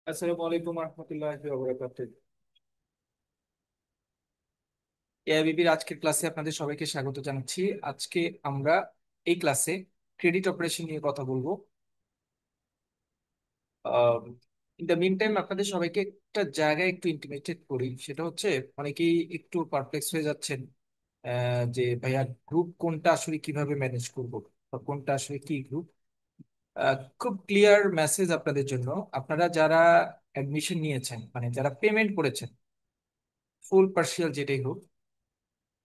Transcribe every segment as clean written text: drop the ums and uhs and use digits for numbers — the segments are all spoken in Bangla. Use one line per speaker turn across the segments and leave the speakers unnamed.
আসসালামু আলাইকুম রহমতুল্লাহি ওয়া বারাকাতুহু। এআইবিবির আজকের ক্লাসে আপনাদের সবাইকে স্বাগত জানাচ্ছি। আজকে আমরা এই ক্লাসে ক্রেডিট অপারেশন নিয়ে কথা বলবো। ইন দ্য মিন টাইম আপনাদের সবাইকে একটা জায়গায় একটু ইন্টিমেটেড করি, সেটা হচ্ছে অনেকেই একটু পারপ্লেক্স হয়ে যাচ্ছেন যে ভাইয়া গ্রুপ কোনটা আসলে কিভাবে ম্যানেজ করব বা কোনটা আসলে কি গ্রুপ। খুব ক্লিয়ার মেসেজ আপনাদের জন্য। আপনারা যারা অ্যাডমিশন নিয়েছেন, মানে যারা পেমেন্ট করেছেন, ফুল পার্সিয়াল যেটাই হোক,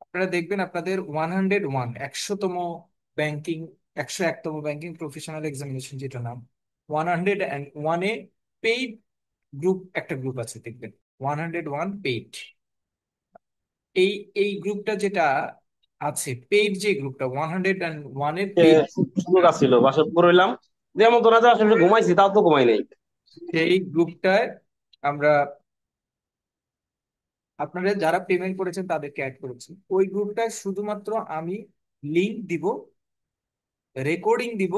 আপনারা দেখবেন আপনাদের 101 একশোতম ব্যাংকিং, 101তম ব্যাংকিং প্রফেশনাল এক্সামিনেশন যেটা নাম, 101-এ পেইড গ্রুপ একটা গ্রুপ আছে দেখবেন, 101 পেইড। এই এই গ্রুপটা যেটা আছে, পেইড যে গ্রুপটা 101-এর পেইড,
সুযোগ আছিল বাসায় পুরো হইলাম। যেমন তোরা যে আসলে ঘুমাইছি তাও তো ঘুমাই নাই।
সেই গ্রুপটায় আমরা আপনারা যারা পেমেন্ট করেছেন তাদেরকে অ্যাড করেছি। ওই গ্রুপটায় শুধুমাত্র আমি লিংক দিব, রেকর্ডিং দিব,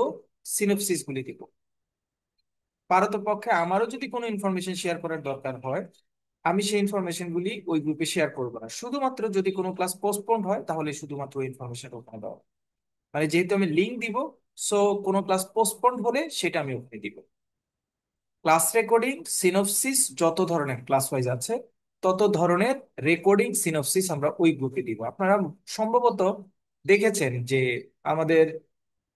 সিনপসিস গুলি দিব। পারতপক্ষে আমারও যদি কোনো ইনফরমেশন শেয়ার করার দরকার হয়, আমি সেই ইনফরমেশন গুলি ওই গ্রুপে শেয়ার করবো না। শুধুমাত্র যদি কোনো ক্লাস পোস্টপোন্ড হয় তাহলে শুধুমাত্র ওই ইনফরমেশন ওখানে দেওয়া হবে। মানে যেহেতু আমি লিংক দিব, সো কোনো ক্লাস পোস্টপোন্ড হলে সেটা আমি ওখানে দিব। ক্লাস রেকর্ডিং, সিনপসিস, যত ধরনের ক্লাস ওয়াইজ আছে তত ধরনের রেকর্ডিং সিনপসিস আমরা ওই গ্রুপে দিব। আপনারা সম্ভবত দেখেছেন যে আমাদের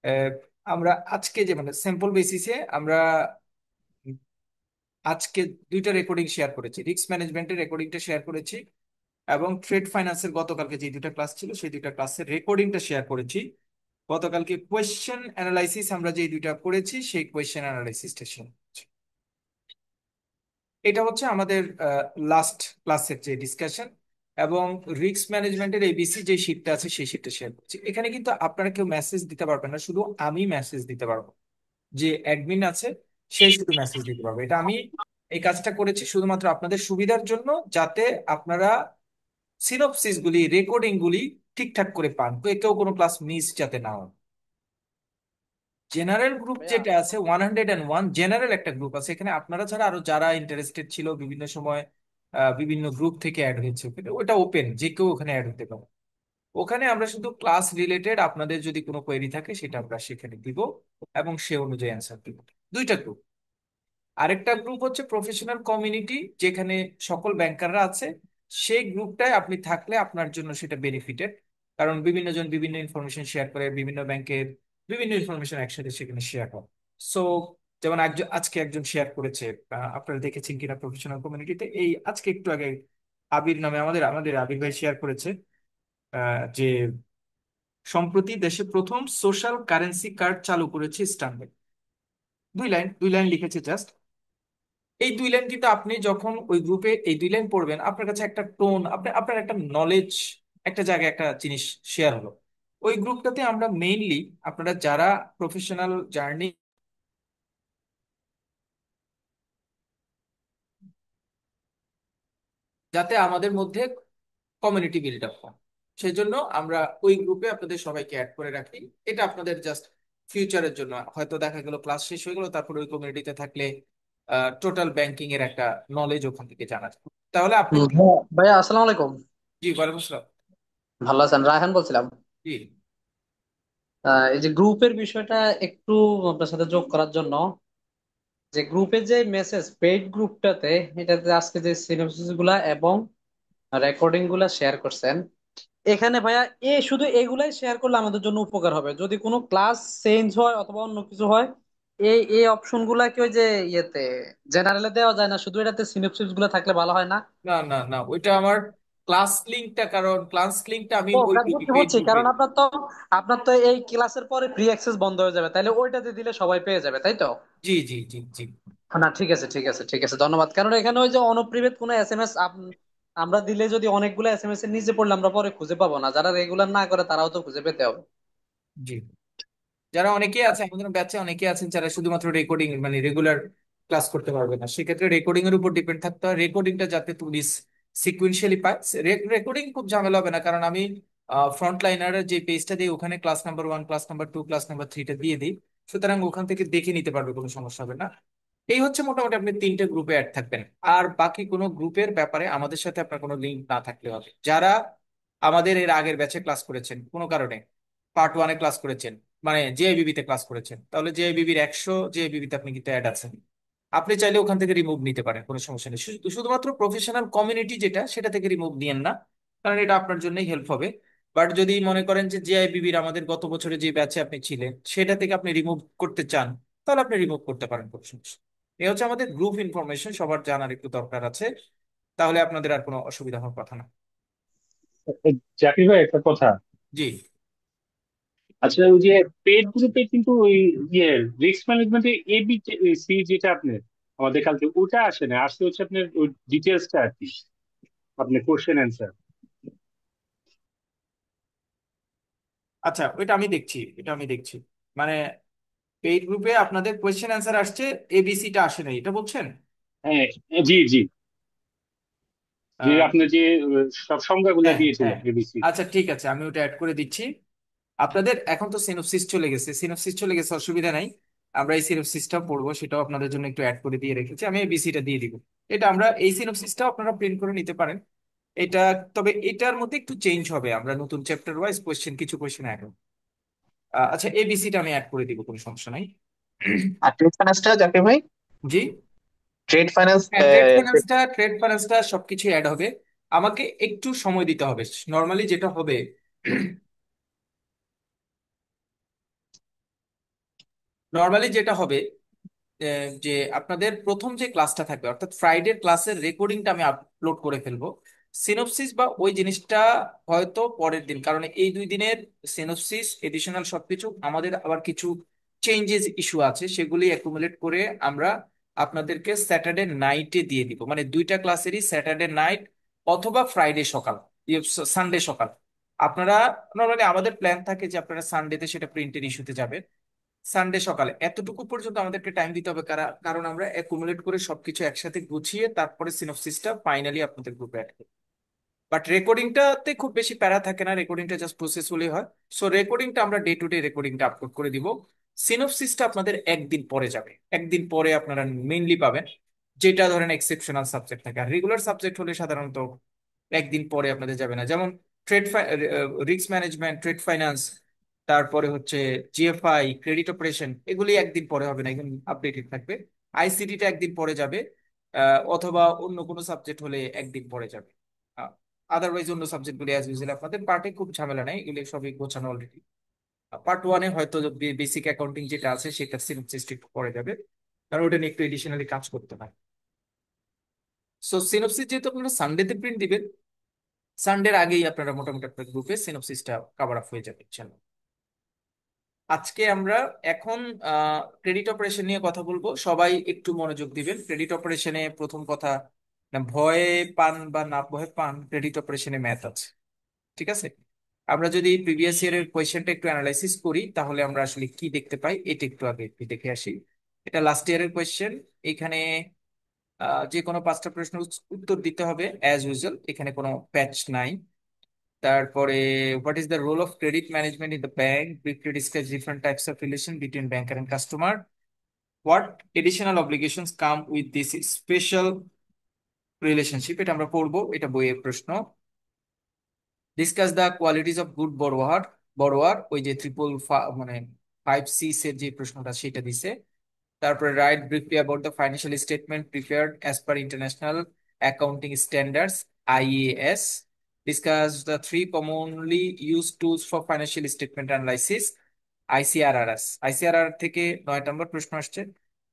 আহ, আমরা আজকে যে মানে স্যাম্পল বেসিসে আমরা আজকে দুইটা রেকর্ডিং শেয়ার করেছি, রিস্ক ম্যানেজমেন্টের রেকর্ডিংটা শেয়ার করেছি এবং ট্রেড ফাইন্যান্সের গতকালকে যে দুইটা ক্লাস ছিল সেই দুইটা ক্লাসের রেকর্ডিংটা শেয়ার করেছি। গতকালকে কোয়েশ্চেন অ্যানালাইসিস আমরা যে দুইটা করেছি সেই কোয়েশ্চেন অ্যানালাইসিসটা শেয়ার করেছি। এটা হচ্ছে আমাদের লাস্ট ক্লাসের যে ডিসকাশন। এবং রিস্ক ম্যানেজমেন্টের এবিসি যে শিটটা আছে সেই শিটটা শেয়ার করছি। এখানে কিন্তু আপনারা কেউ মেসেজ দিতে পারবেন না, শুধু আমি মেসেজ দিতে পারবো। যে অ্যাডমিন আছে সে শুধু মেসেজ দিতে পারবে। এটা আমি এই কাজটা করেছি শুধুমাত্র আপনাদের সুবিধার জন্য, যাতে আপনারা সিনপসিস গুলি, রেকর্ডিং গুলি ঠিকঠাক করে পান, কেউ কোনো ক্লাস মিস যাতে না হয়। জেনারেল গ্রুপ
ভাইয়া
যেটা আছে, 101 জেনারেল একটা গ্রুপ আছে, এখানে আপনারা ছাড়া আরো যারা ইন্টারেস্টেড ছিল বিভিন্ন সময় বিভিন্ন গ্রুপ থেকে অ্যাড হয়েছে, ওটা ওপেন, যে কেউ ওখানে অ্যাড হতে পারে। ওখানে আমরা শুধু ক্লাস রিলেটেড আপনাদের যদি কোনো কোয়েরি থাকে সেটা আমরা সেখানে দিব এবং সে অনুযায়ী অ্যান্সার দিব। দুইটা গ্রুপ। আরেকটা গ্রুপ হচ্ছে প্রফেশনাল কমিউনিটি, যেখানে সকল ব্যাংকাররা আছে। সেই গ্রুপটায় আপনি থাকলে আপনার জন্য সেটা বেনিফিটেড, কারণ বিভিন্ন জন বিভিন্ন ইনফরমেশন শেয়ার করে, বিভিন্ন ব্যাংকের বিভিন্ন ইনফরমেশন একসাথে সেখানে শেয়ার করে। সো যেমন একজন আজকে একজন শেয়ার করেছে, আপনারা দেখেছেন কিনা প্রফেশনাল কমিউনিটিতে, এই আজকে একটু আগে আবির নামে আমাদের আমাদের আবির ভাই শেয়ার করেছে যে সম্প্রতি দেশে প্রথম সোশ্যাল কারেন্সি কার্ড চালু করেছে স্টান ব্যাংক। দুই লাইন লিখেছে জাস্ট। এই দুই লাইন কিন্তু আপনি যখন ওই গ্রুপে এই দুই লাইন পড়বেন, আপনার কাছে একটা টোন, আপনার একটা নলেজ, একটা জায়গায় একটা জিনিস শেয়ার হলো। ওই গ্রুপটাতে আমরা মেইনলি আপনারা যারা প্রফেশনাল জার্নি, যাতে আমাদের মধ্যে কমিউনিটি বিল্ড আপ হয়, সেই জন্য আমরা ওই গ্রুপে আপনাদের সবাইকে অ্যাড করে রাখি। এটা আপনাদের জাস্ট ফিউচারের জন্য, হয়তো দেখা গেল ক্লাস শেষ হয়ে গেল, তারপরে ওই কমিউনিটিতে থাকলে টোটাল ব্যাংকিং এর একটা নলেজ ওখান থেকে জানা যায়। তাহলে আপনি
হ্যাঁ, ভাইয়া আসসালামু আলাইকুম।
জি, ওয়ালাইকুম আসসালাম।
ভালো আছেন? রায়হান বলছিলাম।
জি
এই যে গ্রুপের বিষয়টা একটু আপনার সাথে যোগ করার জন্য, যে গ্রুপে যে মেসেজ পেইড গ্রুপটাতে, এটাতে আজকে যে সিনোপসিস গুলা এবং রেকর্ডিং গুলা শেয়ার করছেন, এখানে ভাইয়া শুধু এগুলাই শেয়ার করলে আমাদের জন্য উপকার হবে। যদি কোনো ক্লাস চেঞ্জ হয় অথবা অন্য কিছু হয়, এই অপশন গুলা কি ওই যে ইয়েতে জেনারেলে দেওয়া যায় না? শুধু এটাতে সিনোপসিস গুলা থাকলে ভালো হয় না?
না না না, ওইটা আমার ক্লাস লিঙ্কটা, কারণ ক্লাস লিঙ্কটা আমি
ও,
ওই গ্রুপে,
বুঝছি
পেইড
বুঝছি,
গ্রুপে।
কারণ আপনার তো এই ক্লাসের পরে ফ্রি অ্যাক্সেস বন্ধ হয়ে যাবে, তাইলে ওইটাতে দিলে সবাই পেয়ে যাবে, তাই তো?
জি জি জি জি।
না, ঠিক আছে ঠিক আছে ঠিক আছে, ধন্যবাদ। কারণ এখানে ওই যে অনপ্রিভেট কোনো এসএমএস আমরা দিলে, যদি অনেকগুলো এসএমএস এর নিচে পড়লে আমরা পরে খুঁজে পাবো না। যারা রেগুলার না করে তারাও তো খুঁজে পেতে হবে।
জি, যারা অনেকেই আছে আমাদের ব্যাচে, অনেকেই আছেন যারা শুধুমাত্র রেকর্ডিং মানে রেগুলার ক্লাস করতে পারবে না, সেক্ষেত্রে রেকর্ডিং এর উপর ডিপেন্ড থাকতে হয়। রেকর্ডিংটা যাতে তুমি সিকুয়েন্সিয়ালি পাই। রেকর্ডিং খুব ঝামেলা হবে না, কারণ আমি ফ্রন্ট লাইনারের যে পেজটা দিই ওখানে class number 1, class number 2, class number 3টা দিয়ে দিই। সুতরাং ওখান থেকে দেখে নিতে পারবে, কোনো সমস্যা হবে না। এই হচ্ছে মোটামুটি আপনি তিনটে গ্রুপে অ্যাড থাকবেন। আর বাকি কোনো গ্রুপের ব্যাপারে আমাদের সাথে আপনার কোনো লিঙ্ক না থাকলে হবে। যারা আমাদের এর আগের ব্যাচে ক্লাস করেছেন কোনো কারণে, পার্ট ওয়ানে ক্লাস করেছেন, মানে জেআইবিবি তে ক্লাস করেছেন, তাহলে জেআইবিবির 100 জেআইবিবি তে আপনি কিন্তু অ্যাড আছেন। আপনি চাইলে ওখান থেকে রিমুভ নিতে পারেন, কোনো সমস্যা নেই। শুধুমাত্র প্রফেশনাল কমিউনিটি যেটা, সেটা থেকে রিমুভ নিয়েন না, কারণ এটা আপনার জন্যই হেল্প হবে। বাট যদি মনে করেন যে জেআইবিবির আমাদের গত বছরে যে ব্যাচে আপনি ছিলেন সেটা থেকে আপনি রিমুভ করতে চান, তাহলে আপনি রিমুভ করতে পারেন, কোনো সমস্যা নেই। এই হচ্ছে আমাদের গ্রুপ ইনফরমেশন, সবার জানার একটু দরকার আছে, তাহলে আপনাদের আর কোনো অসুবিধা হওয়ার কথা না।
জাকির ভাই, একটা কথা।
জি।
আচ্ছা, ওই যে পেড গ্রুপে কিন্তু ওই ইয়ে রিস্ক ম্যানেজমেন্টে সি যেটা আপনার আমাদের কালকে ওটা আসে না, আসতে হচ্ছে আপনার ওই ডিটেলসটা আর কি, আপনার কোশ্চেন অ্যান্সার।
আচ্ছা, এটা আমি দেখছি। মানে পেইড গ্রুপে আপনাদের কোয়েশ্চেন অ্যান্সার আসছে, এবিসিটা আসে নাই, এটা বলছেন?
হ্যাঁ, জি জি, যে
আহ,
আপনার যে সব সংখ্যাগুলো
হ্যাঁ হ্যাঁ,
দিয়েছিলেন এবিসি।
আচ্ছা ঠিক আছে, আমি ওটা অ্যাড করে দিচ্ছি। আপনাদের এখন তো সিনোপসিস চলে গেছে, সিনোপসিস চলে গেছে, অসুবিধা নাই। আমরা এই সিনোপসিসটা পড়বো, সেটাও আপনাদের জন্য একটু অ্যাড করে দিয়ে রেখেছি, আমি এবিসিটা দিয়ে দিব। এটা আমরা এই সিনোপসিসটাও আপনারা প্রিন্ট করে নিতে পারেন। এটা, তবে এটার মধ্যে একটু চেঞ্জ হবে, আমরা নতুন চ্যাপ্টার ওয়াইজ কোয়েশ্চেন, কিছু কোয়েশ্চেন অ্যাড হবে। আচ্ছা, এবিসিটা আমি অ্যাড করে দিব, কোনো সমস্যা নাই।
আর ট্রেড ফাইন্যান্সটা জাকির ভাই,
জি।
Trade finance.
হ্যাঁ, ট্রেড ফাইন্যান্সটা সবকিছু অ্যাড হবে। আমাকে একটু সময় দিতে হবে। নর্মালি যেটা হবে, নর্মালি যেটা হবে যে আপনাদের প্রথম যে ক্লাসটা থাকবে, অর্থাৎ ফ্রাইডের ক্লাসের রেকর্ডিংটা আমি আপলোড করে ফেলবো। সিনোপসিস বা ওই জিনিসটা হয়তো পরের দিন, কারণ এই 2 দিনের সিনোপসিস এডিশনাল সবকিছু আমাদের আবার কিছু চেঞ্জেস ইস্যু আছে, সেগুলি অ্যাকুমুলেট করে আমরা আপনাদেরকে স্যাটারডে নাইটে দিয়ে দিব, মানে দুইটা ক্লাসেরই স্যাটারডে নাইট অথবা ফ্রাইডে সকাল, সানডে সকাল। আপনারা নর্মালি, আমাদের প্ল্যান থাকে যে আপনারা সানডেতে সেটা প্রিন্টের ইস্যুতে যাবে, সানডে সকালে এতটুকু পর্যন্ত আমাদেরকে টাইম দিতে হবে, কারণ আমরা অ্যাকুমুলেট করে সবকিছু একসাথে গুছিয়ে তারপরে সিনপসিসটা ফাইনালি আপনাদের গ্রুপে অ্যাড করি। বাট রেকর্ডিংটাতে খুব বেশি প্যারা থাকে না, রেকর্ডিংটা জাস্ট প্রসেস হলেই হয়। সো রেকর্ডিংটা আমরা ডে টু ডে রেকর্ডিংটা আপলোড করে দিব। সিনপসিসটা আপনাদের একদিন পরে যাবে, একদিন পরে আপনারা মেইনলি পাবেন, যেটা ধরেন এক্সেপশনাল সাবজেক্ট থাকে। আর রেগুলার সাবজেক্ট হলে সাধারণত একদিন পরে আপনাদের যাবে না, যেমন trade risk management, trade finance, তারপরে হচ্ছে জিএফআই, ক্রেডিট অপারেশন, এগুলি একদিন পরে হবে না, একদম আপডেটেড থাকবে। আইসিটিটা একদিন পরে যাবে, অথবা অন্য কোনো সাবজেক্ট হলে একদিন পরে যাবে। আদারওয়াইজ অন্য সাবজেক্টগুলি অ্যাজ ইউজুয়াল, আপনাদের পার্টে খুব ঝামেলা নাই, এগুলি সবই গোছানো অলরেডি। পার্ট ওয়ানে হয়তো বেসিক অ্যাকাউন্টিং যেটা আছে সেটা সিনপসিস একটু পরে যাবে, কারণ ওটা নিয়ে একটু এডিশনালি কাজ করতে হয়। সো সিনপসিস যেহেতু আপনারা সানডেতে প্রিন্ট দিবেন, সানডের আগেই আপনারা মোটামুটি আপনার গ্রুপে সিনপসিসটা কভার আপ হয়ে যাবে ইনশাল্লাহ। আজকে আমরা এখন ক্রেডিট অপারেশন নিয়ে কথা বলবো, সবাই একটু মনোযোগ দিবেন। ক্রেডিট অপারেশনে প্রথম কথা, না ভয়ে পান বা না ভয়ে পান, ক্রেডিট অপারেশনে ম্যাথ আছে, ঠিক আছে? আমরা যদি প্রিভিয়াস ইয়ারের কোয়েশ্চেনটা একটু অ্যানালাইসিস করি, তাহলে আমরা আসলে কি দেখতে পাই এটা একটু আগে একটু দেখে আসি। এটা লাস্ট ইয়ারের কোয়েশ্চেন। এখানে যে কোনো 5টা প্রশ্ন উত্তর দিতে হবে অ্যাজ ইউজুয়াল, এখানে কোনো প্যাচ নাই। তারপরে, what is the role of credit management in the bank, briefly discuss different types of relation between banker and customer, what additional obligations come with this special relationship, এটা আমরা পড়বো, এটা বইয়ের প্রশ্ন। Discuss the qualities of good borrower, borrower ওই যে মানে 5 C's এর যে প্রশ্নটা সেটা দিছে। তারপরে write briefly about the financial statement prepared as per international accounting standards, IAS. Discuss the 3 commonly use tools for financial statement analysis, ICRRS. ICRR থেকে 9 নম্বর প্রশ্ন আসছে,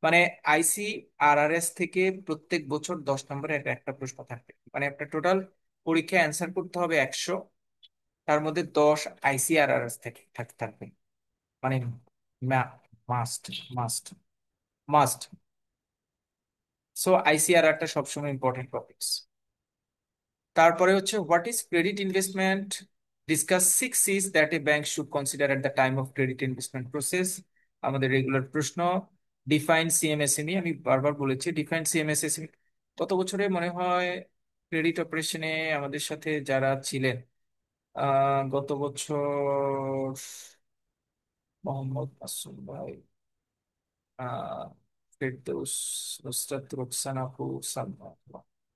মানে আইসিআরআরএস থেকে প্রত্যেক বছর 10 নম্বরে একটা একটা প্রশ্ন থাকবে, মানে আপনার টোটাল পরীক্ষায় অ্যান্সার করতে হবে 100, তার মধ্যে 10 আইসিআরআরএস থেকে থাকবে, মানে মাস্ট, মাস্ট, মাস্ট। সো আইসিআরআরটা সবসময় ইম্পর্টেন্ট টপিকস। তারপরে হচ্ছে what is credit investment, discuss 6 C's that a bank should consider at the time of credit investment process, আমাদের রেগুলার প্রশ্ন। ডিফাইন সিএমএসএমই, আমি বারবার বলেছি ডিফাইন সিএমএসএমই। গত বছরে মনে হয় ক্রেডিট অপারেশনে আমাদের সাথে যারা ছিলেন, গত বছর মোহাম্মদ মাসুম ভাই, ফেরদৌস, নুসরাত, রোকসানা আপু, সালমা।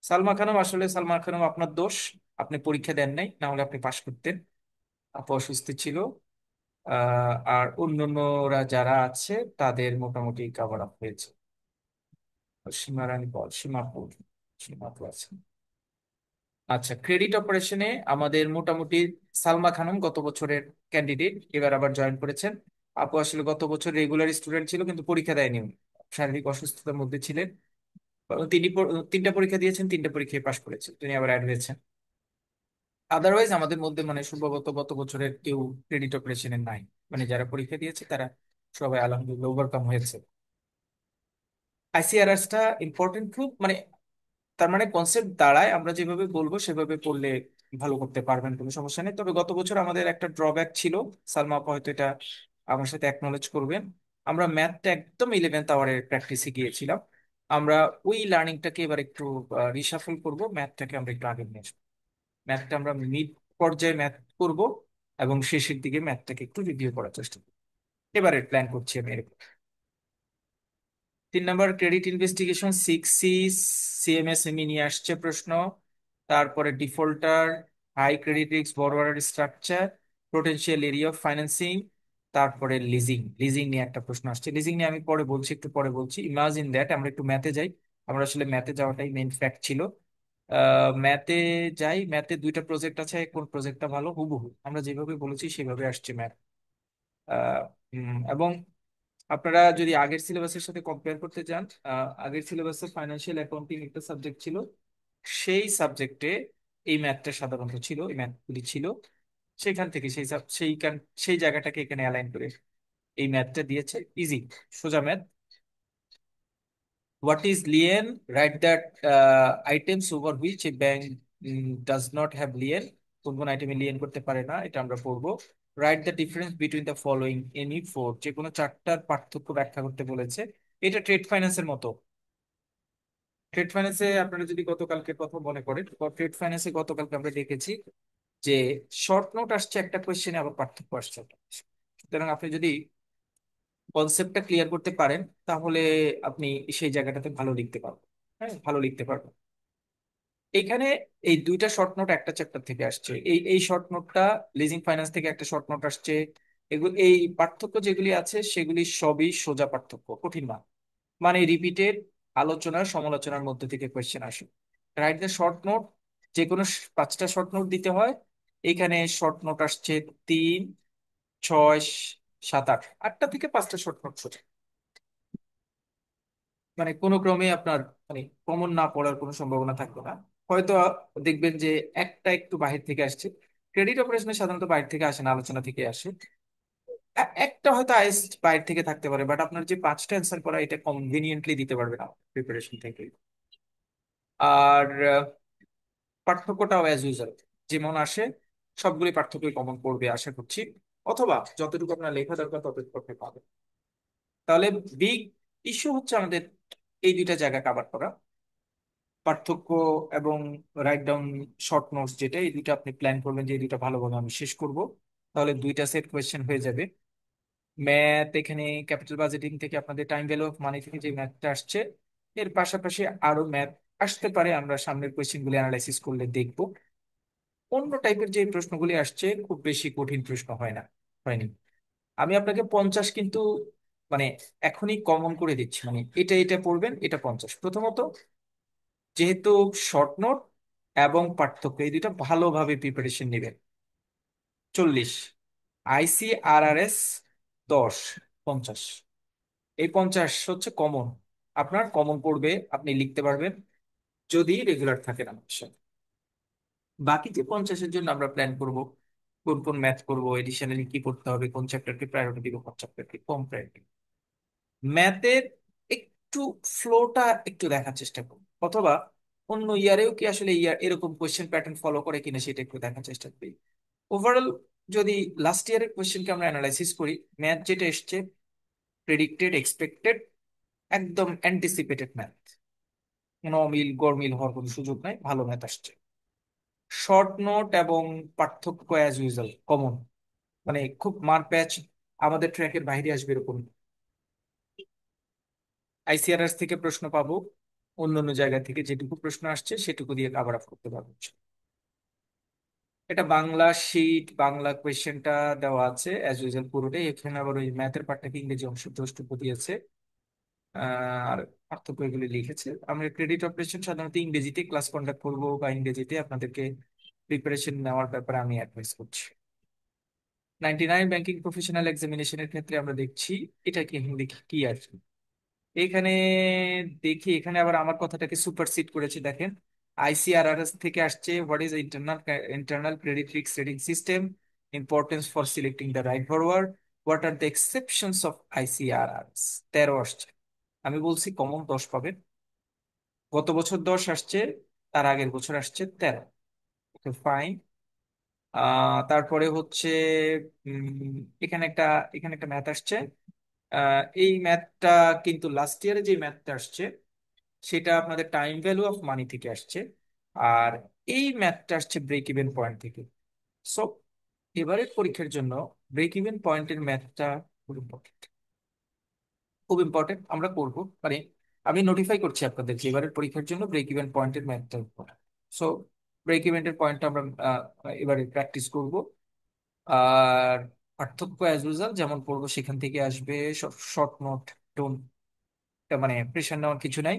সালমা খানম, আসলে সালমা খানম আপনার দোষ, আপনি পরীক্ষা দেন নাই, না হলে আপনি পাশ করতেন। আপু অসুস্থ ছিল। আর অন্যান্যরা যারা আছে তাদের মোটামুটি কভার আপ হয়েছে। সীমা রানী বল, সীমাপুর, সীমাপুর আছে। আচ্ছা, ক্রেডিট অপারেশনে আমাদের মোটামুটি সালমা খানম গত বছরের ক্যান্ডিডেট, এবার আবার জয়েন করেছেন। আপু আসলে গত বছর রেগুলার স্টুডেন্ট ছিল কিন্তু পরীক্ষা দেয়নি উনি। শারীরিক অসুস্থতার মধ্যে ছিলেন। তিনি তিনটা পরীক্ষা দিয়েছেন, তিনটা পরীক্ষায় পাশ করেছেন, তিনি আবার অ্যাড হয়েছেন। আদারওয়াইজ আমাদের মধ্যে মানে সম্ভবত গত বছরের কেউ ক্রেডিট অপারেশনে নাই। মানে যারা পরীক্ষা দিয়েছে তারা সবাই আলহামদুলিল্লাহ ওভারকাম হয়েছে। আইসিআরএসটা ইম্পর্টেন্ট গ্রুপ, মানে তার মানে কনসেপ্ট দাঁড়ায় আমরা যেভাবে বলবো সেভাবে পড়লে ভালো করতে পারবেন, কোনো সমস্যা নেই। তবে গত বছর আমাদের একটা ড্রব্যাক ছিল, সালমা আপা হয়তো এটা আমার সাথে অ্যাকনলেজ করবেন। আমরা ম্যাথটা একদম 11th আওয়ারের প্র্যাকটিসে গিয়েছিলাম। আমরা ওই লার্নিংটাকে এবার একটু রিসাফল করব, ম্যাথটাকে আমরা একটু আগে নিয়ে আসবো। ম্যাথটা আমরা মিড পর্যায়ে ম্যাথ করব এবং শেষের দিকে ম্যাথটাকে একটু রিভিউ করার চেষ্টা করবো। এবারে প্ল্যান করছি আমি এরকম। 3 নম্বর ক্রেডিট ইনভেস্টিগেশন 6C, সিএমএসএমই নিয়ে আসছে প্রশ্ন। তারপরে defaulter, high credit risk borrower structure, potential area of financing, তারপরে লিজিং। লিজিং নিয়ে একটা প্রশ্ন আসছে, লিজিং নিয়ে আমি পরে বলছি, একটু পরে বলছি। ইমাজিন দ্যাট, আমরা একটু ম্যাথে যাই। আমরা আসলে ম্যাথে যাওয়াটাই মেইন ফ্যাক্ট ছিল। ম্যাথে যাই, ম্যাথে দুইটা প্রজেক্ট আছে, কোন প্রজেক্টটা ভালো, হুবহু আমরা যেভাবে বলেছি সেভাবে আসছে ম্যাথ। এবং আপনারা যদি আগের সিলেবাসের সাথে কম্পেয়ার করতে চান, আগের সিলেবাসে ফাইন্যান্সিয়াল অ্যাকাউন্টিং একটা সাবজেক্ট ছিল, সেই সাবজেক্টে এই ম্যাথটা সাধারণত ছিল, এই ম্যাথগুলি ছিল। সেখান থেকে সেই জায়গাটাকে এখানে অ্যালাইন করে এই ম্যাথটা দিয়েছে। ইজি, সোজা math. What is lien? Write that items over which a bank does not have lien. কোন কোন আইটেমে লিয়েন করতে পারে না, এটা আমরা পড়বো। Write the difference between the following any four, যে কোনো চারটার পার্থক্য ব্যাখ্যা করতে বলেছে। এটা ট্রেড ফাইন্যান্সের মতো। ট্রেড ফাইন্যান্সে আপনারা যদি গতকালকে কথা মনে করেন, ট্রেড ফাইন্যান্সে গতকালকে আমরা দেখেছি যে শর্ট নোট আসছে একটা কোয়েশ্চেনে, আবার পার্থক্য আসছে একটা question। সুতরাং আপনি যদি কনসেপ্টটা ক্লিয়ার করতে পারেন তাহলে আপনি সেই জায়গাটাতে ভালো লিখতে পারবেন। হ্যাঁ, ভালো লিখতে পারবেন। এখানে এই দুইটা শর্ট নোট একটা চ্যাপ্টার থেকে আসছে। এই শর্ট নোটটা লিজিং ফাইন্যান্স থেকে একটা শর্ট নোট আসছে। এগুলো, এই পার্থক্য যেগুলি আছে সেগুলি সবই সোজা পার্থক্য, কঠিন না। মানে রিপিটেড আলোচনার সমালোচনার মধ্যে থেকে কোয়েশ্চেন আসে। রাইট দ্য শর্ট নোট, যে কোনো 5টা শর্ট নোট দিতে হয়। এখানে শর্ট নোট আসছে 3, 6, 7, 8, 8টা থেকে 5টা শর্ট নোট সোজা। মানে কোনো ক্রমে আপনার মানে কমন না পড়ার কোনো সম্ভাবনা থাকবে না। হয়তো দেখবেন যে একটা একটু বাহির থেকে আসছে। ক্রেডিট অপারেশনে সাধারণত বাইরে থেকে আসে না, আলোচনা থেকে আসে। একটা হয়তো আইএস বাইরে থেকে থাকতে পারে, বাট আপনার যে 5টা অ্যান্সার করা, এটা কনভিনিয়েন্টলি দিতে পারবে না প্রিপারেশন থেকে। আর পার্থক্যটাও অ্যাজ ইউজুয়াল যেমন আসে, সবগুলি পার্থক্যই কমন পড়বে আশা করছি। অথবা যতটুকু আপনার লেখা দরকার ততটুকু আপনি পাবেন। তাহলে বিগ ইস্যু হচ্ছে আমাদের এই দুইটা জায়গা কাভার করা, পার্থক্য এবং রাইট ডাউন শর্ট নোটস, যেটা এই দুইটা আপনি প্ল্যান করবেন যে এই দুইটা ভালোভাবে আমি শেষ করব। তাহলে দুইটা সেট কোয়েশ্চেন হয়ে যাবে। ম্যাথ এখানে ক্যাপিটাল বাজেটিং থেকে আপনাদের টাইম ভ্যালু অফ মানি থেকে যে ম্যাথটা আসছে, এর পাশাপাশি আরো ম্যাথ আসতে পারে, আমরা সামনের কোয়েশ্চেন গুলি অ্যানালাইসিস করলে দেখবো। অন্য টাইপের যে প্রশ্নগুলি আসছে খুব বেশি কঠিন প্রশ্ন হয় না, হয়নি। আমি আপনাকে 50 কিন্তু মানে এখনই কমন করে দিচ্ছি, মানে এটা এটা পড়বেন, এটা 50। প্রথমত, যেহেতু শর্ট নোট এবং পার্থক্য এই দুইটা ভালোভাবে প্রিপারেশন নেবেন। 40, ICRRS 10, 50। এই 50 হচ্ছে কমন, আপনার কমন পড়বে, আপনি লিখতে পারবেন যদি রেগুলার থাকেন আমার সাথে। বাকি যে 50-এর জন্য আমরা প্ল্যান করব, কোন কোন ম্যাথ করব, এডিশনালি কি করতে হবে, কোন চ্যাপ্টারকে প্রায়োরিটি দিব, কোন চ্যাপ্টারকে কম প্রায়োরিটি। ম্যাথের একটু ফ্লোটা একটু দেখার চেষ্টা করুন, অথবা অন্য ইয়ারেও কি আসলে ইয়ার এরকম কোয়েশ্চেন প্যাটার্ন ফলো করে কিনা সেটা একটু দেখার চেষ্টা করি। ওভারঅল যদি লাস্ট ইয়ারের কোয়েশ্চেনকে আমরা অ্যানালাইসিস করি, ম্যাথ যেটা এসছে প্রেডিক্টেড, এক্সপেক্টেড, একদম অ্যান্টিসিপেটেড ম্যাথ, কোনো অমিল গরমিল হওয়ার কোনো সুযোগ নাই, ভালো ম্যাথ আসছে। শর্ট নোট এবং পার্থক্য অ্যাজ ইউজুয়াল কমন, মানে খুব মার প্যাচ আমাদের ট্র্যাকের বাইরে আসবে এরকম। আইসিআরএস থেকে প্রশ্ন পাবো, অন্য অন্য জায়গা থেকে যেটুকু প্রশ্ন আসছে সেটুকু দিয়ে কাভার আপ করতে পারবো। এটা বাংলা শীট, বাংলা কোয়েশ্চেনটা দেওয়া আছে অ্যাজ ইউজুয়াল পুরোটাই। এখানে আবার ওই ম্যাথের পার্টটাকে ইংরেজি অংশ দোষটুকু দিয়েছে। আর পার্থক্য এগুলি লিখেছে। আমরা ক্রেডিট অপারেশন সাধারণত ইংরেজিতে ক্লাস কন্ডাক্ট করবো, বা ইংরেজিতে আপনাদেরকে প্রিপারেশন নেওয়ার ব্যাপারে আমি অ্যাডভাইস করছি। 99 ব্যাংকিং প্রফেশনাল এক্সামিনেশনের ক্ষেত্রে আমরা দেখছি এটা কি হিন্দি কি আছে এখানে। দেখি এখানে আবার আমার কথাটাকে সুপারসিড করেছে, দেখেন। আইসিআরআরএস থেকে আসছে, what is internal credit risk rating system, importance for selecting the right forward, what are the exceptions of ICRRS. 13 আসছে। আমি বলছি কমন 10 পাবেন। গত বছর 10 আসছে, তার আগের বছর আসছে 13। ওকে, ফাইন। তারপরে হচ্ছে এখানে একটা ম্যাথ আসছে। এই ম্যাথটা কিন্তু লাস্ট ইয়ারে যে ম্যাথটা আসছে সেটা আপনাদের টাইম ভ্যালু অফ মানি থেকে আসছে, আর এই ম্যাথটা আসছে ব্রেক ইভেন পয়েন্ট থেকে। সো এবারের পরীক্ষার জন্য ব্রেক ইভেন পয়েন্টের ম্যাথটা খুব ইম্পর্টেন্ট, খুব ইম্পর্টেন্ট। আমরা করব, মানে আমি নোটিফাই করছি আপনাদের যে এবারের পরীক্ষার জন্য ব্রেক ইভেন পয়েন্টের ম্যাথটা ইম্পর্টেন্ট। সো ব্রেক ইভেন্টের পয়েন্টটা আমরা এবারে প্র্যাকটিস করব। আর পার্থক্য অ্যাজ ইউজুয়াল যেমন পড়বো সেখান থেকে আসবে। শর্ট নোট, টোন, মানে প্রেশার নেওয়ার কিছু নাই।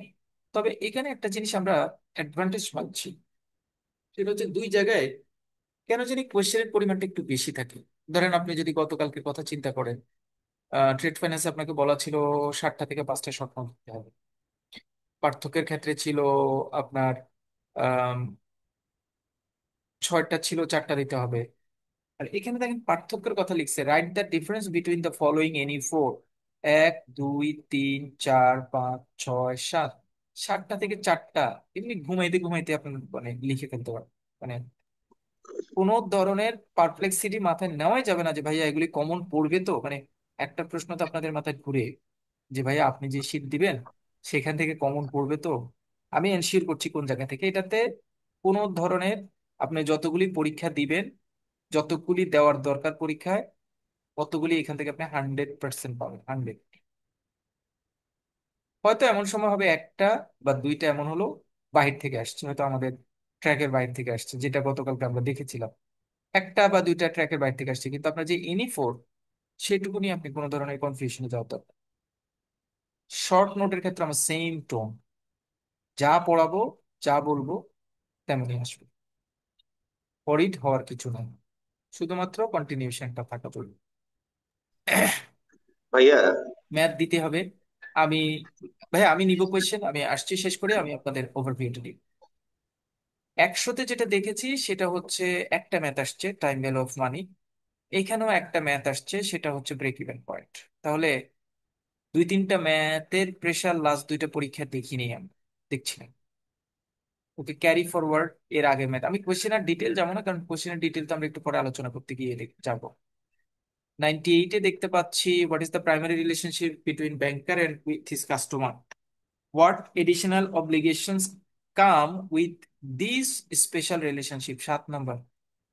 তবে এখানে একটা জিনিস আমরা অ্যাডভান্টেজ পাচ্ছি, সেটা হচ্ছে দুই জায়গায় কেন জানি কোয়েশ্চেনের পরিমাণটা একটু বেশি থাকে। ধরেন আপনি যদি গতকালকের কথা চিন্তা করেন, ট্রেড ফাইন্যান্সে আপনাকে বলা ছিল 60টা থেকে 5টা শর্ট নোট দিতে হবে। পার্থক্যের ক্ষেত্রে ছিল আপনার 6টা ছিল 4টা দিতে হবে। আর এখানে দেখেন পার্থক্যের কথা লিখছে, write the difference between the following any four. 1 2 3 4 5 6 7, 7টা থেকে 4টা। এমনি ঘুমাইতে ঘুমাইতে আপনি মানে লিখে ফেলতে পারেন। মানে কোনো ধরনের পারপ্লেক্সিটি মাথায় নেওয়াই যাবে না যে ভাইয়া এগুলি কমন পড়বে তো। মানে একটা প্রশ্ন তো আপনাদের মাথায় ঘুরে যে ভাইয়া আপনি যে শীট দিবেন সেখান থেকে কমন পড়বে তো। আমি এনশিওর করছি কোন জায়গা থেকে এটাতে কোনো ধরনের, আপনি যতগুলি পরীক্ষা দিবেন, যতগুলি দেওয়ার দরকার পরীক্ষায়, কতগুলি এখান থেকে আপনি 100% পাবেন, 100। হয়তো এমন সময় হবে একটা বা দুইটা এমন হলো বাহির থেকে আসছে, হয়তো আমাদের ট্র্যাকের বাইরে থেকে আসছে, যেটা গতকালকে আমরা দেখেছিলাম। একটা বা দুইটা ট্র্যাকের বাইরে থেকে আসছে, কিন্তু আপনার যে এনি ফোর, সেটুকু নিয়ে আপনি কোনো ধরনের কনফিউশনে যাওয়া দরকার। শর্ট নোটের ক্ষেত্রে আমরা সেম টোন, যা পড়াবো, যা বলবো তেমনই আসবে। অডিট হওয়ার কিছু নাই, শুধুমাত্র কন্টিনিউশনটা থাকা চলবে।
ভাইয়া।
ম্যাথ দিতে হবে। আমি ভাইয়া আমি নিব কোয়েশ্চেন, আমি আসছি শেষ করে আমি আপনাদের ওভারভিউটা দিই। 100তে যেটা দেখেছি সেটা হচ্ছে একটা ম্যাথ আসছে টাইম ভ্যালু অফ মানি, এখানেও একটা ম্যাথ আসছে সেটা হচ্ছে ব্রেক ইভেন পয়েন্ট। তাহলে 2 3টা ম্যাথের প্রেশার লাস্ট 2টা পরীক্ষা দেখিনি, আমি দেখছি না। ওকে, ক্যারি ফরওয়ার্ড এর আগের ম্যাথ। আমি কোয়েশ্চেনের ডিটেল যাবো না, কারণ কোয়েশ্চেনের ডিটেল তো আমরা একটু পরে আলোচনা করতে গিয়ে যাবো। 98-এ দেখতে পাচ্ছি, what is the primary relationship between banker and with his customer, what additional obligations come with this special relationship. 7 number.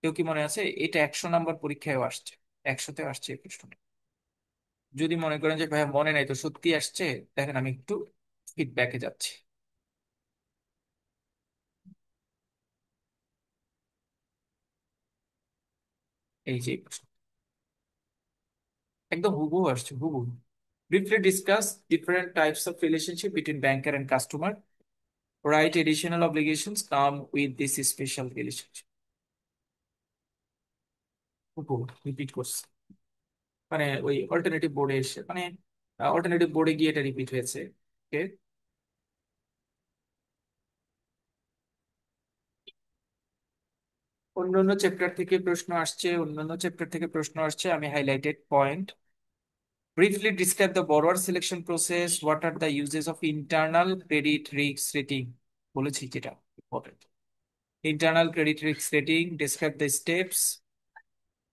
কেউ কি মনে আছে? এটা 100 নাম্বার পরীক্ষায়ও আসছে, 100-তেও আসছে এই প্রশ্নটা। যদি মনে করেন যে ভাইয়া মনে নাই তো সত্যি আসছে, দেখেন আমি একটু ফিডব্যাকে যাচ্ছি। এই যে এই প্রশ্ন একদম হুবহু আসছে, হুবহু। Briefly discuss different types of relationship between banker and customer. Right, additional obligations come with this special relationship. হুবহু রিপিট করছে, মানে ওই অল্টারনেটিভ বোর্ডে এসে, মানে অল্টারনেটিভ বোর্ডে গিয়ে এটা রিপিট হয়েছে। ওকে, অন্যান্য চ্যাপ্টার থেকে প্রশ্ন আসছে, অন্যান্য চ্যাপ্টার থেকে প্রশ্ন আসছে। আমি highlighted point. Briefly describe the borrower selection process. What are the uses of internal credit risk rating? বলেছি যেটা important. Internal credit risk rating, describe the steps.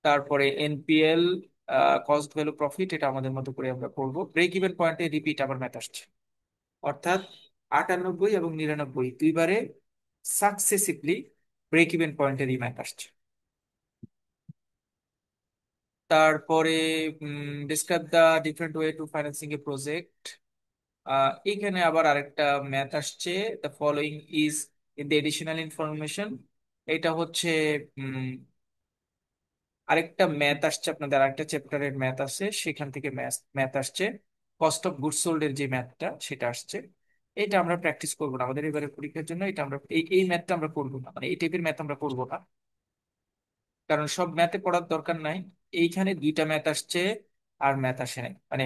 তারপরে এনপিএল, কস্ট ভ্যালু প্রফিট, এটা আমাদের মতো করে আমরা করবো। ব্রেক ইভেন পয়েন্টে রিপিট আবার ম্যাথ আসছে, অর্থাৎ 98 এবং 99 দুইবারে সাকসেসিভলি ব্রেক ইভেন পয়েন্টের ম্যাথ আসছে। তারপরে describe the different way to financing A project. এখানে আবার আরেকটা ম্যাথ আসছে, the following is in the additional information. এটা হচ্ছে আরেকটা ম্যাথ আসছে, আপনাদের আরেকটা চ্যাপ্টারের ম্যাথ আছে, সেখান থেকে ম্যাথ আসছে। কস্ট অফ গুডস সোল্ড এর যে ম্যাথটা সেটা আসছে। এটা আমরা প্র্যাকটিস করবো না, আমাদের এবারে পরীক্ষার জন্য এটা আমরা এই ম্যাথটা আমরা করবো না, মানে এই টাইপের ম্যাথ আমরা করবো না, কারণ সব ম্যাথে পড়ার দরকার নাই। এইখানে দুইটা ম্যাথ আসছে আর ম্যাথ আসে নাই, মানে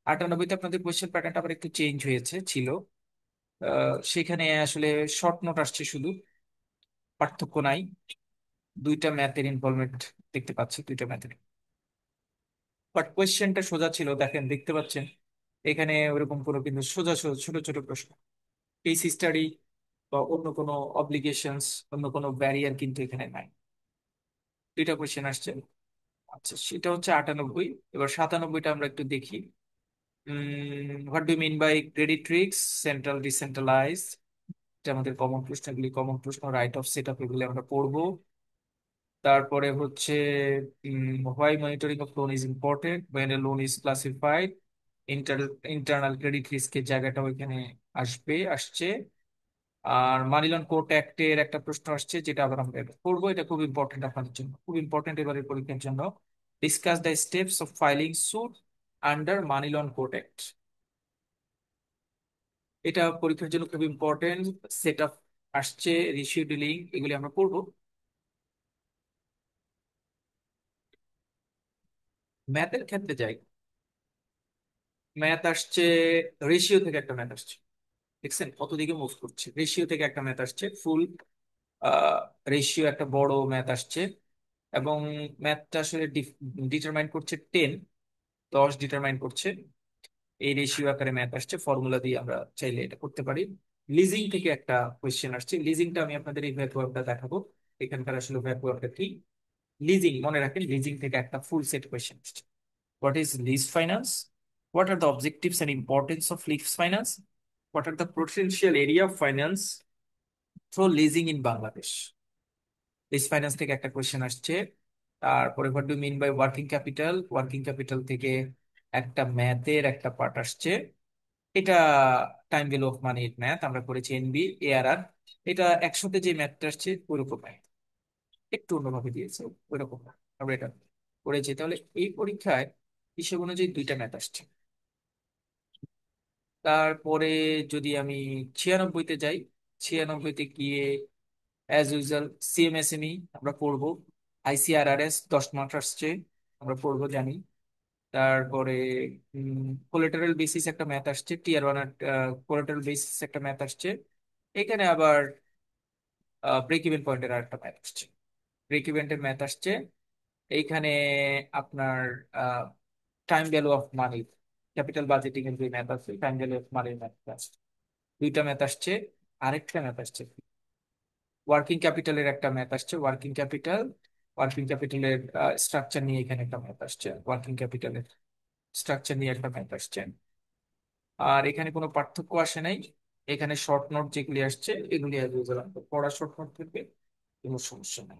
98-তে আপনাদের কোয়েশ্চেন প্যাটার্নটা আবার একটু চেঞ্জ হয়েছে ছিল। সেখানে আসলে শর্ট নোট আসছে শুধু, পার্থক্য নাই। দুইটা ম্যাথের ইনভলভমেন্ট দেখতে পাচ্ছি, দুইটা ম্যাথের, বাট কোয়েশ্চেনটা সোজা ছিল, দেখেন দেখতে পাচ্ছেন এখানে ওরকম কোনো কিন্তু সোজা সোজা ছোট ছোট প্রশ্ন, কেস স্টাডি বা অন্য কোনো অব্লিগেশনস, অন্য কোনো ব্যারিয়ার কিন্তু এখানে নাই। দুইটা কোয়েশ্চেন আসছে। আচ্ছা, সেটা হচ্ছে 98। এবার 97টা আমরা একটু দেখি। What do mean by credit risk, central decentralize, এটা আমাদের কমন প্রশ্নগুলি, কমন প্রশ্ন, রাইট অফ সেট আপ, এগুলি আমরা পড়বো। তারপরে হচ্ছে why monitoring of loan is important, when a loan is classified, internal credit রিস্কের জায়গাটাও এখানে আসছে। আর মানি লন্ডারিং কোর্ট অ্যাক্টের একটা প্রশ্ন আসছে, যেটা আবার আমরা এটা পড়বো, এটা খুব ইম্পর্টেন্ট আপনাদের জন্য, খুব ইম্পর্টেন্ট এবারের পরীক্ষার জন্য। Discuss the steps of filing suit under money laundering court act, এটা পরীক্ষার জন্য খুব ইম্পর্টেন্ট। সেট আপ আসছে, রিশিডিউলিং, এগুলি আমরা পড়বো। ম্যাথের ক্ষেত্রে যাই, ম্যাথ আসছে, রেশিও থেকে একটা ম্যাথ আসছে, দেখছেন কত দিকে মুভ করছে, রেশিও থেকে একটা ম্যাথ আসছে, ফুল রেশিও একটা বড় ম্যাথ আসছে। এবং ম্যাথটা আসলে ডিটারমাইন করছে 10 ডিটারমাইন করছে, এই রেশিও আকারে ম্যাথ আসছে, ফর্মুলা দিয়ে আমরা চাইলে এটা করতে পারি। লিজিং থেকে একটা কোয়েশ্চেন আসছে, লিজিংটা আমি আপনাদের এই ভ্যাকুয়ামটা দেখাবো, এখানকার আসলে ভ্যাকুয়ামটা কি। লিজিং মনে রাখেন, লিজিং থেকে একটা ফুল সেট কোয়েশ্চেন আসছে। What is lease finance, what are the objectives and importance of lease finance, what are the potential area of finance through leasing in Bangladesh, lease finance থেকে একটা কোয়েশ্চেন আসছে। তারপরে what do mean by working capital, working capital থেকে একটা ম্যাথের একটা পার্ট আসছে, এটা টাইম ভ্যালু অফ মানির ম্যাথ, আমরা করেছি এনবি এআরআর। এটা একসাথে যে ম্যাথটা আসছে ওইরকম ম্যাথ, একটু অন্যভাবে দিয়েছে, ওইরকম আমরা এটা করেছি। তাহলে এই পরীক্ষায় হিসেব অনুযায়ী দুইটা ম্যাথ আসছে। তারপরে যদি আমি 96-তে যাই, 96-তে গিয়ে অ্যাজ ইউজুয়াল সিএমএসএমই আমরা পড়বো। আইসিআরআরএস 10 মার্ক আসছে, আমরা পড়বো জানি। তারপরে কোলেটারাল বেসিস একটা ম্যাথ আসছে, টিয়ার 1 আর কোলেটারাল বেসিস একটা ম্যাথ আসছে। এখানে আবার ব্রেক ইভেন পয়েন্টের আর একটা ম্যাথ আসছে, ব্রেক ইভেন্টের ম্যাথ আসছে। এইখানে আপনার time value of money, capital budgeting এর যে ম্যাথ আছে, টাইম ভ্যালু অফ মানির ম্যাথ আসছে, দুইটা ম্যাথ আসছে। আরেকটা ম্যাথ আসছে ওয়ার্কিং ক্যাপিটালের একটা ম্যাথ আসছে, ওয়ার্কিং ক্যাপিটালের স্ট্রাকচার নিয়ে এখানে একটা ম্যাথ আসছে, ওয়ার্কিং ক্যাপিটালের স্ট্রাকচার নিয়ে একটা ম্যাথ আসছে। আর এখানে কোনো পার্থক্য আসে নাই, এখানে শর্ট নোট যেগুলি আসছে এগুলি as usual পড়া শর্ট নোট থাকবে, কোনো সমস্যা নাই।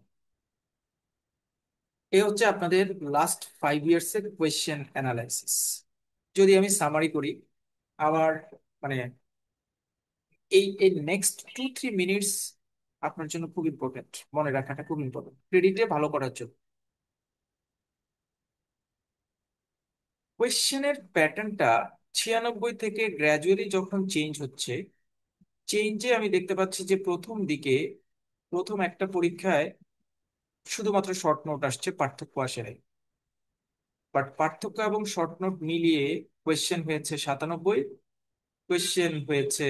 এই হচ্ছে আপনাদের লাস্ট 5 ইয়ার্স এর কোয়েশ্চেন অ্যানালাইসিস। যদি আমি সামারি করি, আবার মানে এই এই নেক্সট 2-3 মিনিটস আপনার জন্য খুব ইম্পর্টেন্ট, মনে রাখাটা খুব ইম্পর্টেন্ট ক্রেডিটে ভালো করার জন্য। কোয়েশ্চেনের প্যাটার্নটা 96 থেকে গ্র্যাজুয়ালি যখন চেঞ্জ হচ্ছে, চেঞ্জে আমি দেখতে পাচ্ছি যে প্রথম দিকে, প্রথম একটা পরীক্ষায় শুধুমাত্র শর্ট নোট আসছে, পার্থক্য আসে নাই। বাট পার্থক্য এবং শর্ট নোট মিলিয়ে কোয়েশ্চেন হয়েছে 97, কোয়েশ্চেন হয়েছে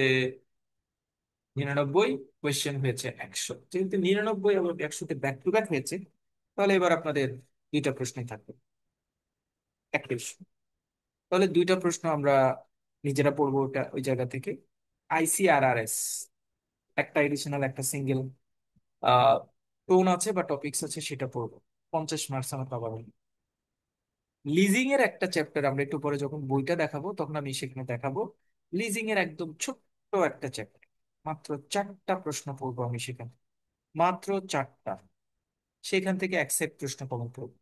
99, কোয়েশ্চেন হয়েছে 100। যেহেতু 99 এবং 100-তে ব্যাক টু ব্যাক হয়েছে, তাহলে এবার আপনাদের দুইটা প্রশ্নই থাকবে, একটা issue। তাহলে দুইটা প্রশ্ন আমরা নিজেরা পড়বো ওটা ওই জায়গা থেকে। আইসিআরআরএস একটা এডিশনাল একটা সিঙ্গেল টোন আছে বা টপিকস আছে, সেটা পড়বো, 50 মার্কস আমার পাবো। লিজিং এর একটা চ্যাপ্টার আমরা একটু পরে যখন বইটা দেখাবো তখন আমি সেখানে দেখাবো, লিজিং এর একদম ছোট্ট একটা চ্যাপ্টার, মাত্র 4টা প্রশ্ন পড়বো আমি সেখানে, মাত্র 4টা, সেখান থেকে অ্যাকসেপ্ট প্রশ্ন কমন পড়বো।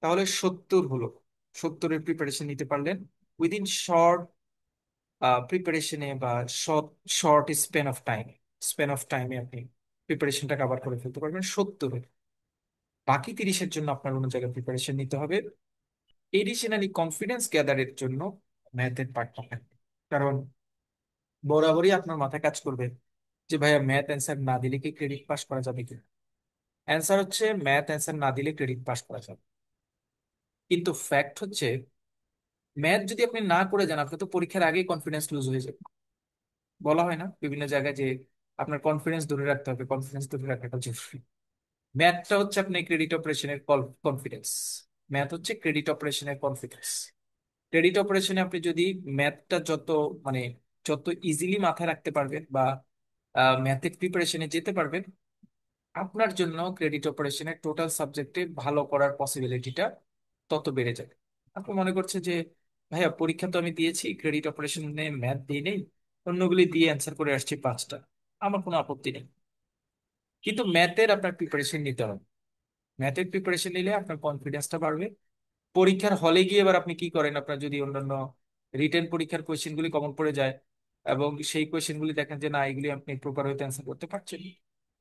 তাহলে 70 হলো, 70-এর প্রিপারেশন নিতে পারলেন উইদিন শর্ট প্রিপারেশনে বা শর্ট শর্ট স্প্যান অফ টাইমে আপনি প্রিপারেশনটা কভার করে ফেলতে পারবেন 70-এ। বাকি 30-এর জন্য আপনার অন্য জায়গায় প্রিপারেশন নিতে হবে। এডিশনালি কনফিডেন্স গ্যাদারের জন্য ম্যাথের পার্টটা থাকবে। কারণ বরাবরই আপনার মাথায় কাজ করবে যে ভাইয়া ম্যাথ অ্যান্সার না দিলে কি ক্রেডিট পাস করা যাবে কিনা। অ্যান্সার হচ্ছে ম্যাথ অ্যান্সার না দিলে ক্রেডিট পাস করা যাবে, কিন্তু ফ্যাক্ট হচ্ছে ম্যাথ যদি আপনি না করে যান আপনি তো পরীক্ষার আগেই কনফিডেন্স লুজ হয়ে যাবে। বলা হয় না বিভিন্ন জায়গায় যে আপনার কনফিডেন্স ধরে রাখতে হবে, কনফিডেন্স ধরে রাখাটা জরুরি। ম্যাথটা হচ্ছে আপনি ক্রেডিট অপারেশনের কনফিডেন্স। ম্যাথ হচ্ছে ক্রেডিট অপারেশনের কনফিডেন্স। ক্রেডিট অপারেশনে আপনি যদি ম্যাথটা মানে যত ইজিলি মাথায় রাখতে পারবেন বা ম্যাথের প্রিপারেশনে যেতে পারবেন, আপনার জন্য ক্রেডিট অপারেশনের টোটাল সাবজেক্টে ভালো করার পসিবিলিটিটা তত বেড়ে যাবে। আপনি মনে করছেন যে ভাইয়া পরীক্ষা তো আমি দিয়েছি, ক্রেডিট অপারেশনে ম্যাথ দিই নেই, অন্যগুলি দিয়ে অ্যান্সার করে আসছি 5টা, আমার কোনো আপত্তি নেই। কিন্তু ম্যাথের আপনার প্রিপারেশন নিতে হবে। ম্যাথের প্রিপারেশন নিলে আপনার কনফিডেন্সটা বাড়বে। পরীক্ষার হলে গিয়ে এবার আপনি কি করেন, আপনার যদি অন্যান্য রিটেন পরীক্ষার কোয়েশ্চেনগুলি কমন পড়ে যায় এবং সেই কোয়েশ্চেনগুলি দেখেন যে না এগুলি আপনি প্রপার হইতে অ্যান্সার করতে পারছেন,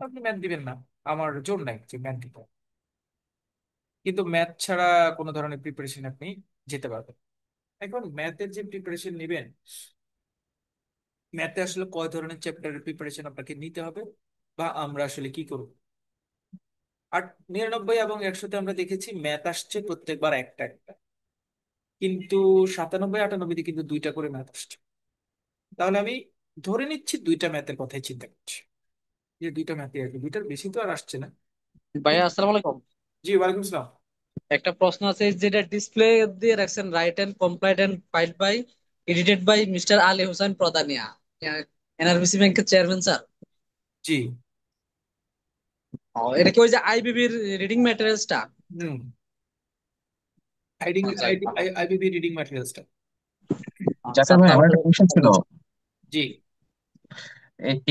আপনি ম্যাথ দিবেন না। আমার জোর নাই যে ম্যাথ দিতে হবে। কিন্তু ম্যাথ ছাড়া কোনো ধরনের প্রিপারেশন আপনি যেতে পারবেন। এখন ম্যাথের যে প্রিপারেশন নেবেন, ম্যাথে আসলে কয় ধরনের চ্যাপ্টারের প্রিপারেশন আপনাকে নিতে হবে বা আমরা আসলে কি করব। আর 99 এবং 100-তে আমরা দেখেছি ম্যাথ আসছে প্রত্যেকবার একটা একটা, কিন্তু 97-98-তে কিন্তু দুইটা করে ম্যাথ আসছে। তাহলে আমি ধরে নিচ্ছি দুইটা ম্যাথের কথাই চিন্তা করছি, যে দুইটা ম্যাথই আসবে, দুইটার বেশি তো আর আসছে না।
ভাইয়া
কিন্তু
আসসালামু আলাইকুম।
জি, ওয়ালাইকুম আসসালাম।
একটা প্রশ্ন আছে যেটা ডিসপ্লে দিয়ে রাখছেন, write and compiled and file by edited by mister Ali Hossain Pradhania, NRBC ব্যাংকের চেয়ারম্যান স্যার।
জি।
এটা কি ওই যে আইবিবির রিডিং ম্যাটেরিয়ালসটা?
হুম। আইডিং
যাক ভালো।
IBB reading ম্যাটেরিয়ালসটা।
জাকের ভাই
স্যারটা
আমার
আমাদের
একটা কোশ্চেন ছিল।
জি।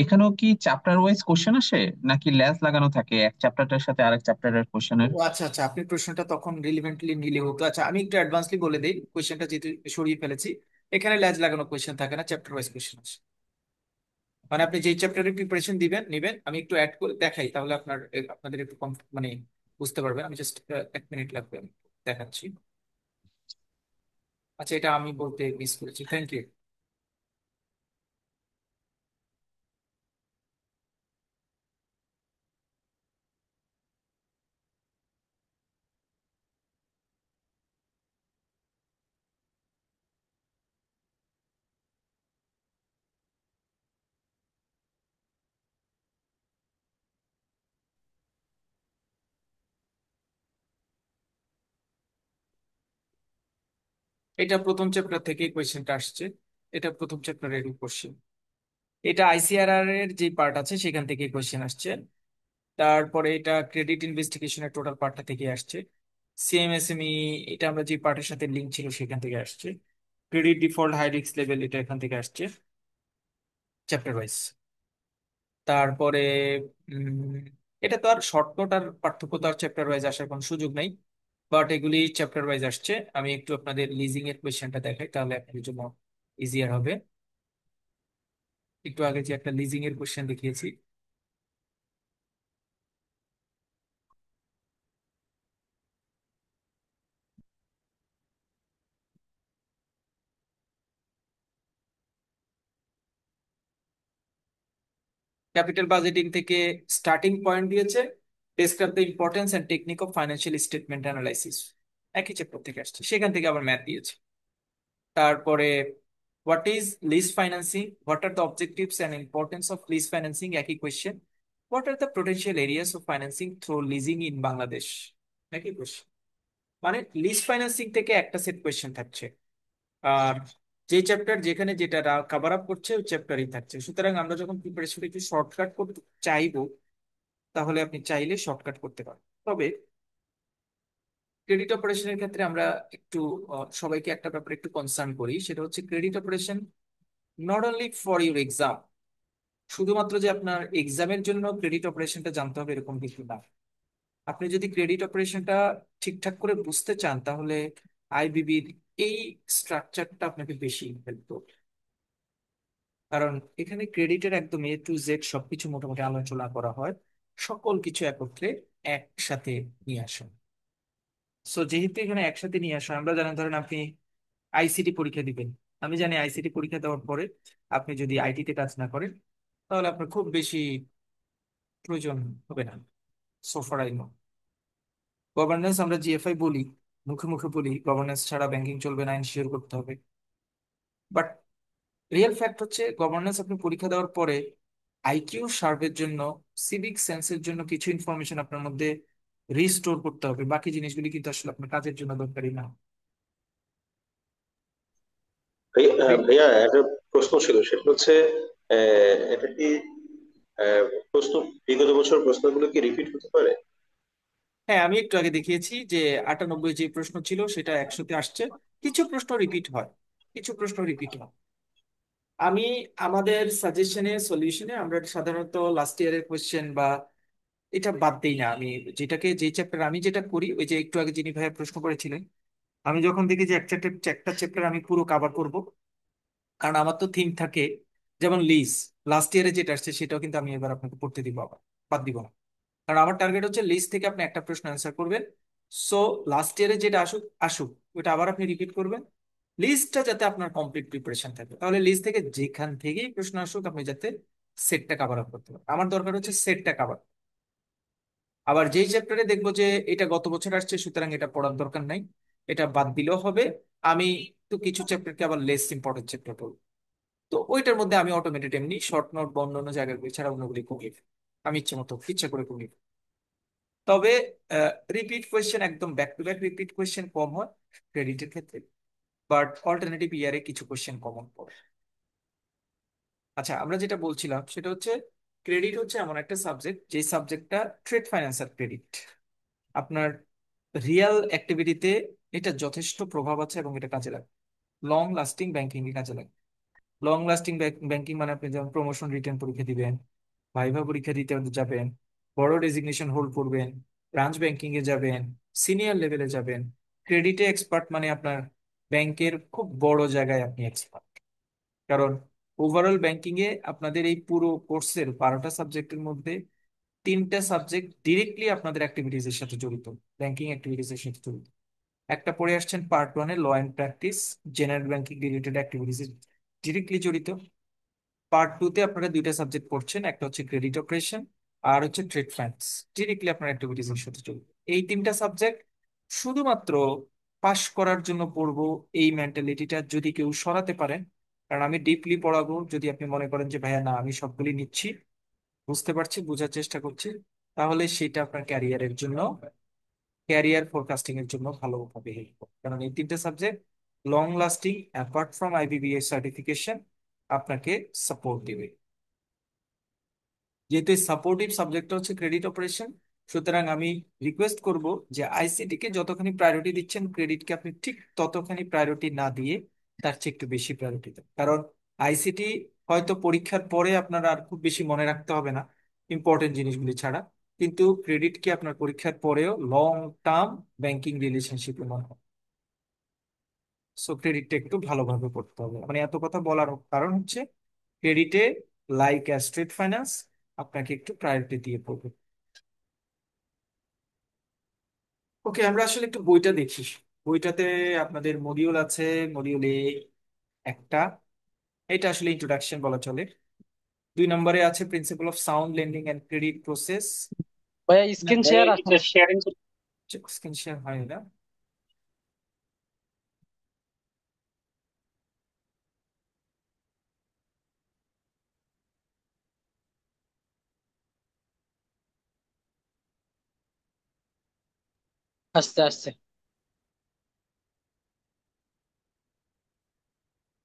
এখানেও কি চ্যাপ্টার ওয়াইজ কোশ্চেন আসে নাকি ল্যাস লাগানো থাকে এক চ্যাপ্টারটার সাথে আরেক চ্যাপ্টারের
ও
কোশ্চেনের?
আচ্ছা আচ্ছা, আপনি প্রশ্নটা তখন রিলিভেন্টলি নিলে হতো। আচ্ছা আমি একটু অ্যাডভান্সলি বলে দিই, কোয়েশ্চেনটা যেহেতু সরিয়ে ফেলেছি। এখানে ল্যাজ লাগানো কোয়েশ্চেন থাকে না, চ্যাপ্টার ওয়াইজ কোয়েশ্চেন আছে। মানে আপনি যেই চ্যাপ্টারের প্রিপারেশন দিবেন নিবেন, আমি একটু অ্যাড করে দেখাই তাহলে আপনাদের একটু কম মানে বুঝতে পারবেন। আমি জাস্ট 1 মিনিট লাগবে, আমি দেখাচ্ছি। আচ্ছা এটা আমি বলতে মিস করেছি, থ্যাংক ইউ। এটা প্রথম চ্যাপ্টার থেকে কোয়েশ্চেনটা আসছে। এটা প্রথম চ্যাপ্টারের কোশ্চেন। এটা আইসিআরআর এর যে পার্ট আছে সেখান থেকে কোয়েশ্চেন আসছে। তারপরে এটা ক্রেডিট ইনভেস্টিগেশনের টোটাল পার্টটা থেকে আসছে। সিএমএসএমই, এটা আমরা যে পার্টের সাথে লিঙ্ক ছিল সেখান থেকে আসছে। Credit default high risk level, এটা এখান থেকে আসছে চ্যাপ্টার ওয়াইজ। তারপরে উম, এটা তো আর শর্টকাট আর পার্থক্য তো আর চ্যাপ্টার ওয়াইজ আসার কোনো সুযোগ নাই, বাট এগুলি চ্যাপ্টার ওয়াইজ আসছে। আমি একটু আপনাদের লিজিং এর কোয়েশ্চেনটা দেখাই তাহলে আপনাদের জন্য ইজিয়ার হবে। একটু আগে যে একটা লিজিং এর কোয়েশ্চেন দেখিয়েছি, ক্যাপিটাল বাজেটিং থেকে স্টার্টিং পয়েন্ট দিয়েছে, describe the importance and technique of financial statement analysis, একই চ্যাপ্টার থেকে আসছে, সেখান থেকে আবার ম্যাথ দিয়েছে। তারপরে what is lease financing, what are the objectives and importance of lease financing, একই question. What are the potential areas of financing through leasing in Bangladesh, একই কোয়েশ্চেন। মানে লিজ ফাইন্যান্সিং থেকে একটা সেট কোয়েশ্চেন থাকছে, আর যে চ্যাপ্টার যেখানে যেটা কভার আপ করছে ওই চ্যাপ্টারই থাকছে। সুতরাং আমরা যখন প্রিপারেশন একটু শর্টকাট করতে চাইবো তাহলে আপনি চাইলে শর্টকাট করতে পারেন। তবে ক্রেডিট অপারেশনের ক্ষেত্রে আমরা একটু সবাইকে একটা ব্যাপারে একটু কনসার্ন করি, সেটা হচ্ছে credit operation not only for your exam. শুধুমাত্র যে আপনার এক্সামের জন্য ক্রেডিট অপারেশনটা জানতে হবে এরকম কিছু না। আপনি যদি ক্রেডিট অপারেশনটা ঠিকঠাক করে বুঝতে চান তাহলে আইবিবির এই স্ট্রাকচারটা আপনাকে বেশি হেল্প করবে। কারণ এখানে ক্রেডিটের একদম A to Z সবকিছু মোটামুটি আলোচনা করা হয়, সকল কিছু একত্রে একসাথে নিয়ে আসা। সো যেহেতু এখানে একসাথে নিয়ে আসা, আমরা জানি ধরেন আপনি আইসিটি পরীক্ষা দিবেন, আমি জানি আইসিটি পরীক্ষা দেওয়ার পরে আপনি যদি আইটিতে কাজ না করেন তাহলে আপনার খুব বেশি প্রয়োজন হবে না। So far I know governance, আমরা জিএফআই বলি, মুখে মুখে বলি গভর্নেন্স ছাড়া ব্যাংকিং চলবে না, এনশিওর করতে হবে। বাট রিয়েল ফ্যাক্ট হচ্ছে গভর্নেন্স আপনি পরীক্ষা দেওয়ার পরে আইকিউ সার্ভের জন্য, সিভিক সেন্সের জন্য কিছু ইনফরমেশন আপনার মধ্যে রিস্টোর করতে হবে, বাকি জিনিসগুলি কিন্তু আসলে আপনার কাজের জন্য দরকারি না।
ভাইয়া একটা প্রশ্ন ছিল, সেটা হচ্ছে এটা কি আহ, প্রশ্ন, বিগত বছর প্রশ্নগুলো কি রিপিট হতে পারে?
হ্যাঁ, আমি একটু আগে দেখিয়েছি যে 98 যে প্রশ্ন ছিল সেটা 100-তে আসছে। কিছু প্রশ্ন রিপিট হয়, কিছু প্রশ্ন রিপিট হয়। আমি আমাদের সাজেশনে, সলিউশনে আমরা সাধারণত লাস্ট ইয়ারের কোয়েশ্চেন বা এটা বাদ দিই না। আমি যেটাকে, যে চ্যাপ্টার আমি যেটা করি, ওই যে একটু আগে যিনি ভাইয়া প্রশ্ন করেছিলেন, আমি যখন দেখি যে একটা চ্যাপ্টার আমি পুরো কাভার করব, কারণ আমার তো থিম থাকে, যেমন লিজ লাস্ট ইয়ারে যেটা আসছে সেটাও কিন্তু আমি এবার আপনাকে পড়তে দিব, আবার বাদ দিব না। কারণ আমার টার্গেট হচ্ছে লিস্ট থেকে আপনি একটা প্রশ্ন অ্যান্সার করবেন। সো লাস্ট ইয়ারে যেটা আসুক আসুক, ওটা আবার আপনি রিপিট করবেন, লিস্টটা যাতে আপনার কমপ্লিট প্রিপারেশন থাকে। তাহলে লিস্ট থেকে যেখান থেকেই প্রশ্ন আসুক আপনি যাতে সেটটা কাভার আপ করতে পারেন। আমার দরকার হচ্ছে সেটটা কাভার। আবার যেই চ্যাপ্টারে দেখবো যে এটা গত বছর আসছে সুতরাং এটা পড়ার দরকার নাই, এটা বাদ দিলেও হবে, আমি তো কিছু চ্যাপ্টারকে আবার লেস ইম্পর্টেন্ট চ্যাপ্টার পড়বো। তো ওইটার মধ্যে আমি অটোমেটেড এমনি শর্ট নোট বা অন্য জায়গাগুলি ছাড়া অন্যগুলি কমিয়ে ফেলি। আমি ইচ্ছে মতো ইচ্ছা করে কমিয়ে ফেলি। তবে রিপিট কোয়েশ্চেন, একদম back to back repeat question কম হয় ক্রেডিটের ক্ষেত্রে, বাট অল্টারনেটিভ ইয়ারে কিছু কোয়েশ্চেন কমন পড়ে। আচ্ছা, আমরা যেটা বলছিলাম সেটা হচ্ছে ক্রেডিট হচ্ছে এমন একটা সাবজেক্ট, যে সাবজেক্টটা ট্রেড ফাইন্যান্সের ক্রেডিট আপনার রিয়েল অ্যাক্টিভিটিতে এটা যথেষ্ট প্রভাব আছে এবং এটা কাজে লাগে, লং লাস্টিং ব্যাংকিং এ কাজে লাগে। লং লাস্টিং ব্যাংকিং মানে আপনি যেমন প্রমোশন রিটার্ন পরীক্ষা দিবেন, ভাইভা পরীক্ষা দিতে যাবেন, বড় ডেজিগনেশন হোল্ড করবেন, ব্রাঞ্চ ব্যাংকিং এ যাবেন, সিনিয়র লেভেলে যাবেন। ক্রেডিটে এক্সপার্ট মানে আপনার ব্যাংকের খুব বড় জায়গায় আপনি এক্সপার্ট। কারণ ওভারঅল ব্যাংকিং এ আপনাদের এই পুরো কোর্সের 12টা সাবজেক্টের মধ্যে 3টা সাবজেক্ট ডিরেক্টলি আপনাদের অ্যাক্টিভিটিজ এর সাথে জড়িত, ব্যাংকিং অ্যাক্টিভিটিজ এর সাথে জড়িত। একটা পড়ে আসছেন পার্ট 1-এ law and practice, general banking related activities directly জড়িত। পার্ট 2-তে আপনারা 2টা সাবজেক্ট পড়ছেন, একটা হচ্ছে ক্রেডিট অপারেশন আর হচ্ছে ট্রেড ফাইন্যান্স, ডিরেক্টলি আপনার অ্যাক্টিভিটিস এর সাথে জড়িত। এই 3টা সাবজেক্ট শুধুমাত্র পাশ করার জন্য পড়বো, এই মেন্টালিটিটা যদি কেউ সরাতে পারেন, কারণ আমি ডিপলি পড়াবো, যদি আপনি মনে করেন যে ভাইয়া না আমি সবগুলি নিচ্ছি, বুঝতে পারছি, বোঝার চেষ্টা করছি, তাহলে সেটা আপনার ক্যারিয়ারের জন্য, ক্যারিয়ার ফোরকাস্টিং এর জন্য ভালোভাবে হেল্প করবে। কারণ এই 3টে subject long lasting apart from IBBS certification আপনাকে সাপোর্ট দিবে। যেহেতু এই সাপোর্টিভ সাবজেক্টটা হচ্ছে ক্রেডিট অপারেশন, সুতরাং আমি রিকোয়েস্ট করব যে আইসিটি কে যতখানি প্রায়োরিটি দিচ্ছেন ক্রেডিটকে আপনি ঠিক ততখানি প্রায়োরিটি না দিয়ে তার চেয়ে একটু বেশি প্রায়োরিটি দেন। কারণ আইসিটি হয়তো পরীক্ষার পরে আপনার আর খুব বেশি মনে রাখতে হবে না ইম্পর্টেন্ট জিনিসগুলি ছাড়া, কিন্তু ক্রেডিটকে আপনার পরীক্ষার পরেও লং টার্ম ব্যাংকিং রিলেশনশিপে মনে হয়। সো ক্রেডিটটা একটু ভালোভাবে করতে হবে। মানে এত কথা বলার কারণ হচ্ছে ক্রেডিটে, লাইক অ্যাজ ট্রেড ফাইন্যান্স, আপনাকে একটু প্রায়োরিটি দিয়ে পড়বে। ওকে, আমরা আসলে একটু বইটা দেখি। বইটাতে আপনাদের মডিউল আছে, মডিউলে একটা, এটা আসলে ইন্ট্রোডাকশন বলা চলে। 2 নম্বরে আছে principal of sound lending and credit process.
ভাইয়া স্ক্রিন শেয়ার আসে
এটা
না।
শেয়ারিং।
স্ক্রিন শেয়ার হয় না?
আসছে আসছে।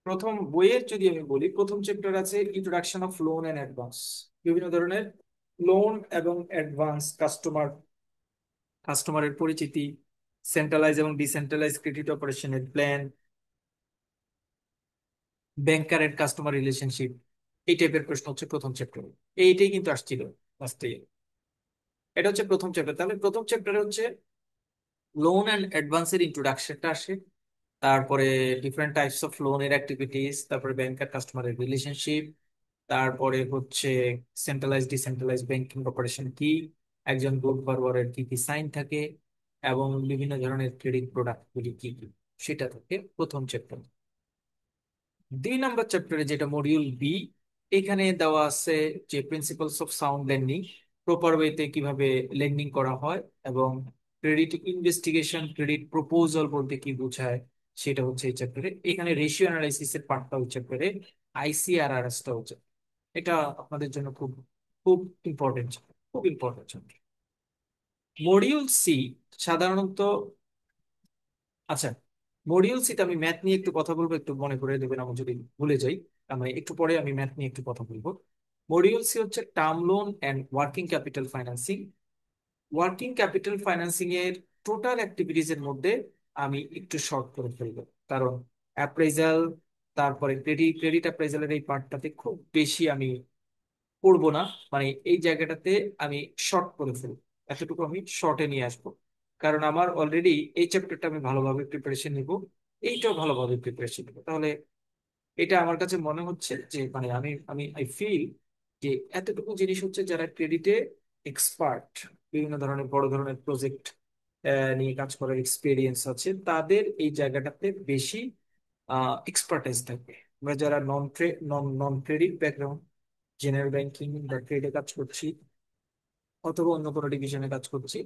প্রথম বইয়ের যদি আমি বলি, প্রথম চ্যাপ্টার আছে introduction of loan and advance, বিভিন্ন ধরনের লোন এবং অ্যাডভান্স, কাস্টমারের পরিচিতি, সেন্ট্রালাইজ এবং ডিসেন্ট্রালাইজ ক্রেডিট অপারেশনের plan, banker and customer relationship, এই টাইপের প্রশ্ন হচ্ছে প্রথম চ্যাপ্টারে। এইটাই কিন্তু আসছিল লাস্টে, এটা হচ্ছে প্রথম চ্যাপ্টার। তাহলে প্রথম চ্যাপ্টারে হচ্ছে লোন অ্যান্ড অ্যাডভান্সের ইন্ট্রোডাকশনটা আসে, তারপরে ডিফারেন্ট টাইপস অফ লোনের অ্যাক্টিভিটিস, তারপরে ব্যাংকার কাস্টমারের রিলেশনশিপ, তারপরে হচ্ছে সেন্ট্রালাইজ ডিসেন্ট্রালাইজ ব্যাংকিং অপারেশন কি, একজন গ্রুপ বরোয়ারের কি কি সাইন থাকে, এবং বিভিন্ন ধরনের ক্রেডিট প্রোডাক্ট গুলি কি কি, সেটা থাকে প্রথম চ্যাপ্টার। 2 নম্বর চ্যাপ্টারে যেটা মডিউল বি, এখানে দেওয়া আছে যে principles of sound lending, proper ওয়েতে কিভাবে লেন্ডিং করা হয়, এবং ক্রেডিট ইনভেস্টিগেশন, ক্রেডিট প্রপোজাল বলতে কি বোঝায় সেটা হচ্ছে এই চ্যাপ্টারে। এখানে রেশিও অ্যানালাইসিস এর পার্টটা হচ্ছে চ্যাপ্টারে, আইসিআরআরএস টা হচ্ছে, এটা আপনাদের জন্য খুব খুব ইম্পর্টেন্ট, খুব ইম্পর্টেন্ট। মডিউল সি সাধারণত, আচ্ছা, মডিউল সিতে আমি ম্যাথ নিয়ে একটু কথা বলবো, একটু মনে করে দেবেন আমি যদি ভুলে যাই, মানে একটু পরে আমি ম্যাথ নিয়ে একটু কথা বলবো। মডিউল সি হচ্ছে term loan and working capital financing. Working capital financing এর টোটাল অ্যাক্টিভিটিজ এর মধ্যে আমি একটু শর্ট করে ফেলবো, কারণ অ্যাপ্রাইজাল, তারপরে ক্রেডিট ক্রেডিট অ্যাপ্রাইজালের এই পার্টটাতে খুব বেশি আমি পড়বো না, মানে এই জায়গাটাতে আমি শর্ট করে ফেলবো, এতটুকু আমি শর্টে নিয়ে আসবো। কারণ আমার অলরেডি এই চ্যাপ্টারটা আমি ভালোভাবে প্রিপারেশন নিব, এইটাও ভালোভাবে প্রিপারেশন নিব, তাহলে এটা আমার কাছে মনে হচ্ছে যে মানে আমি আই ফিল যে এতটুকু জিনিস হচ্ছে যারা ক্রেডিটে এক্সপার্ট, বিভিন্ন ধরনের বড় ধরনের প্রজেক্ট নিয়ে কাজ করার এক্সপিরিয়েন্স আছে, তাদের এই জায়গাটাতে বেশি এক্সপার্টাইজ থাকবে। আমরা যারা non non credit background, general banking বা ট্রেডে কাজ করছি, অথবা অন্য কোনো ডিভিশনে কাজ করছি,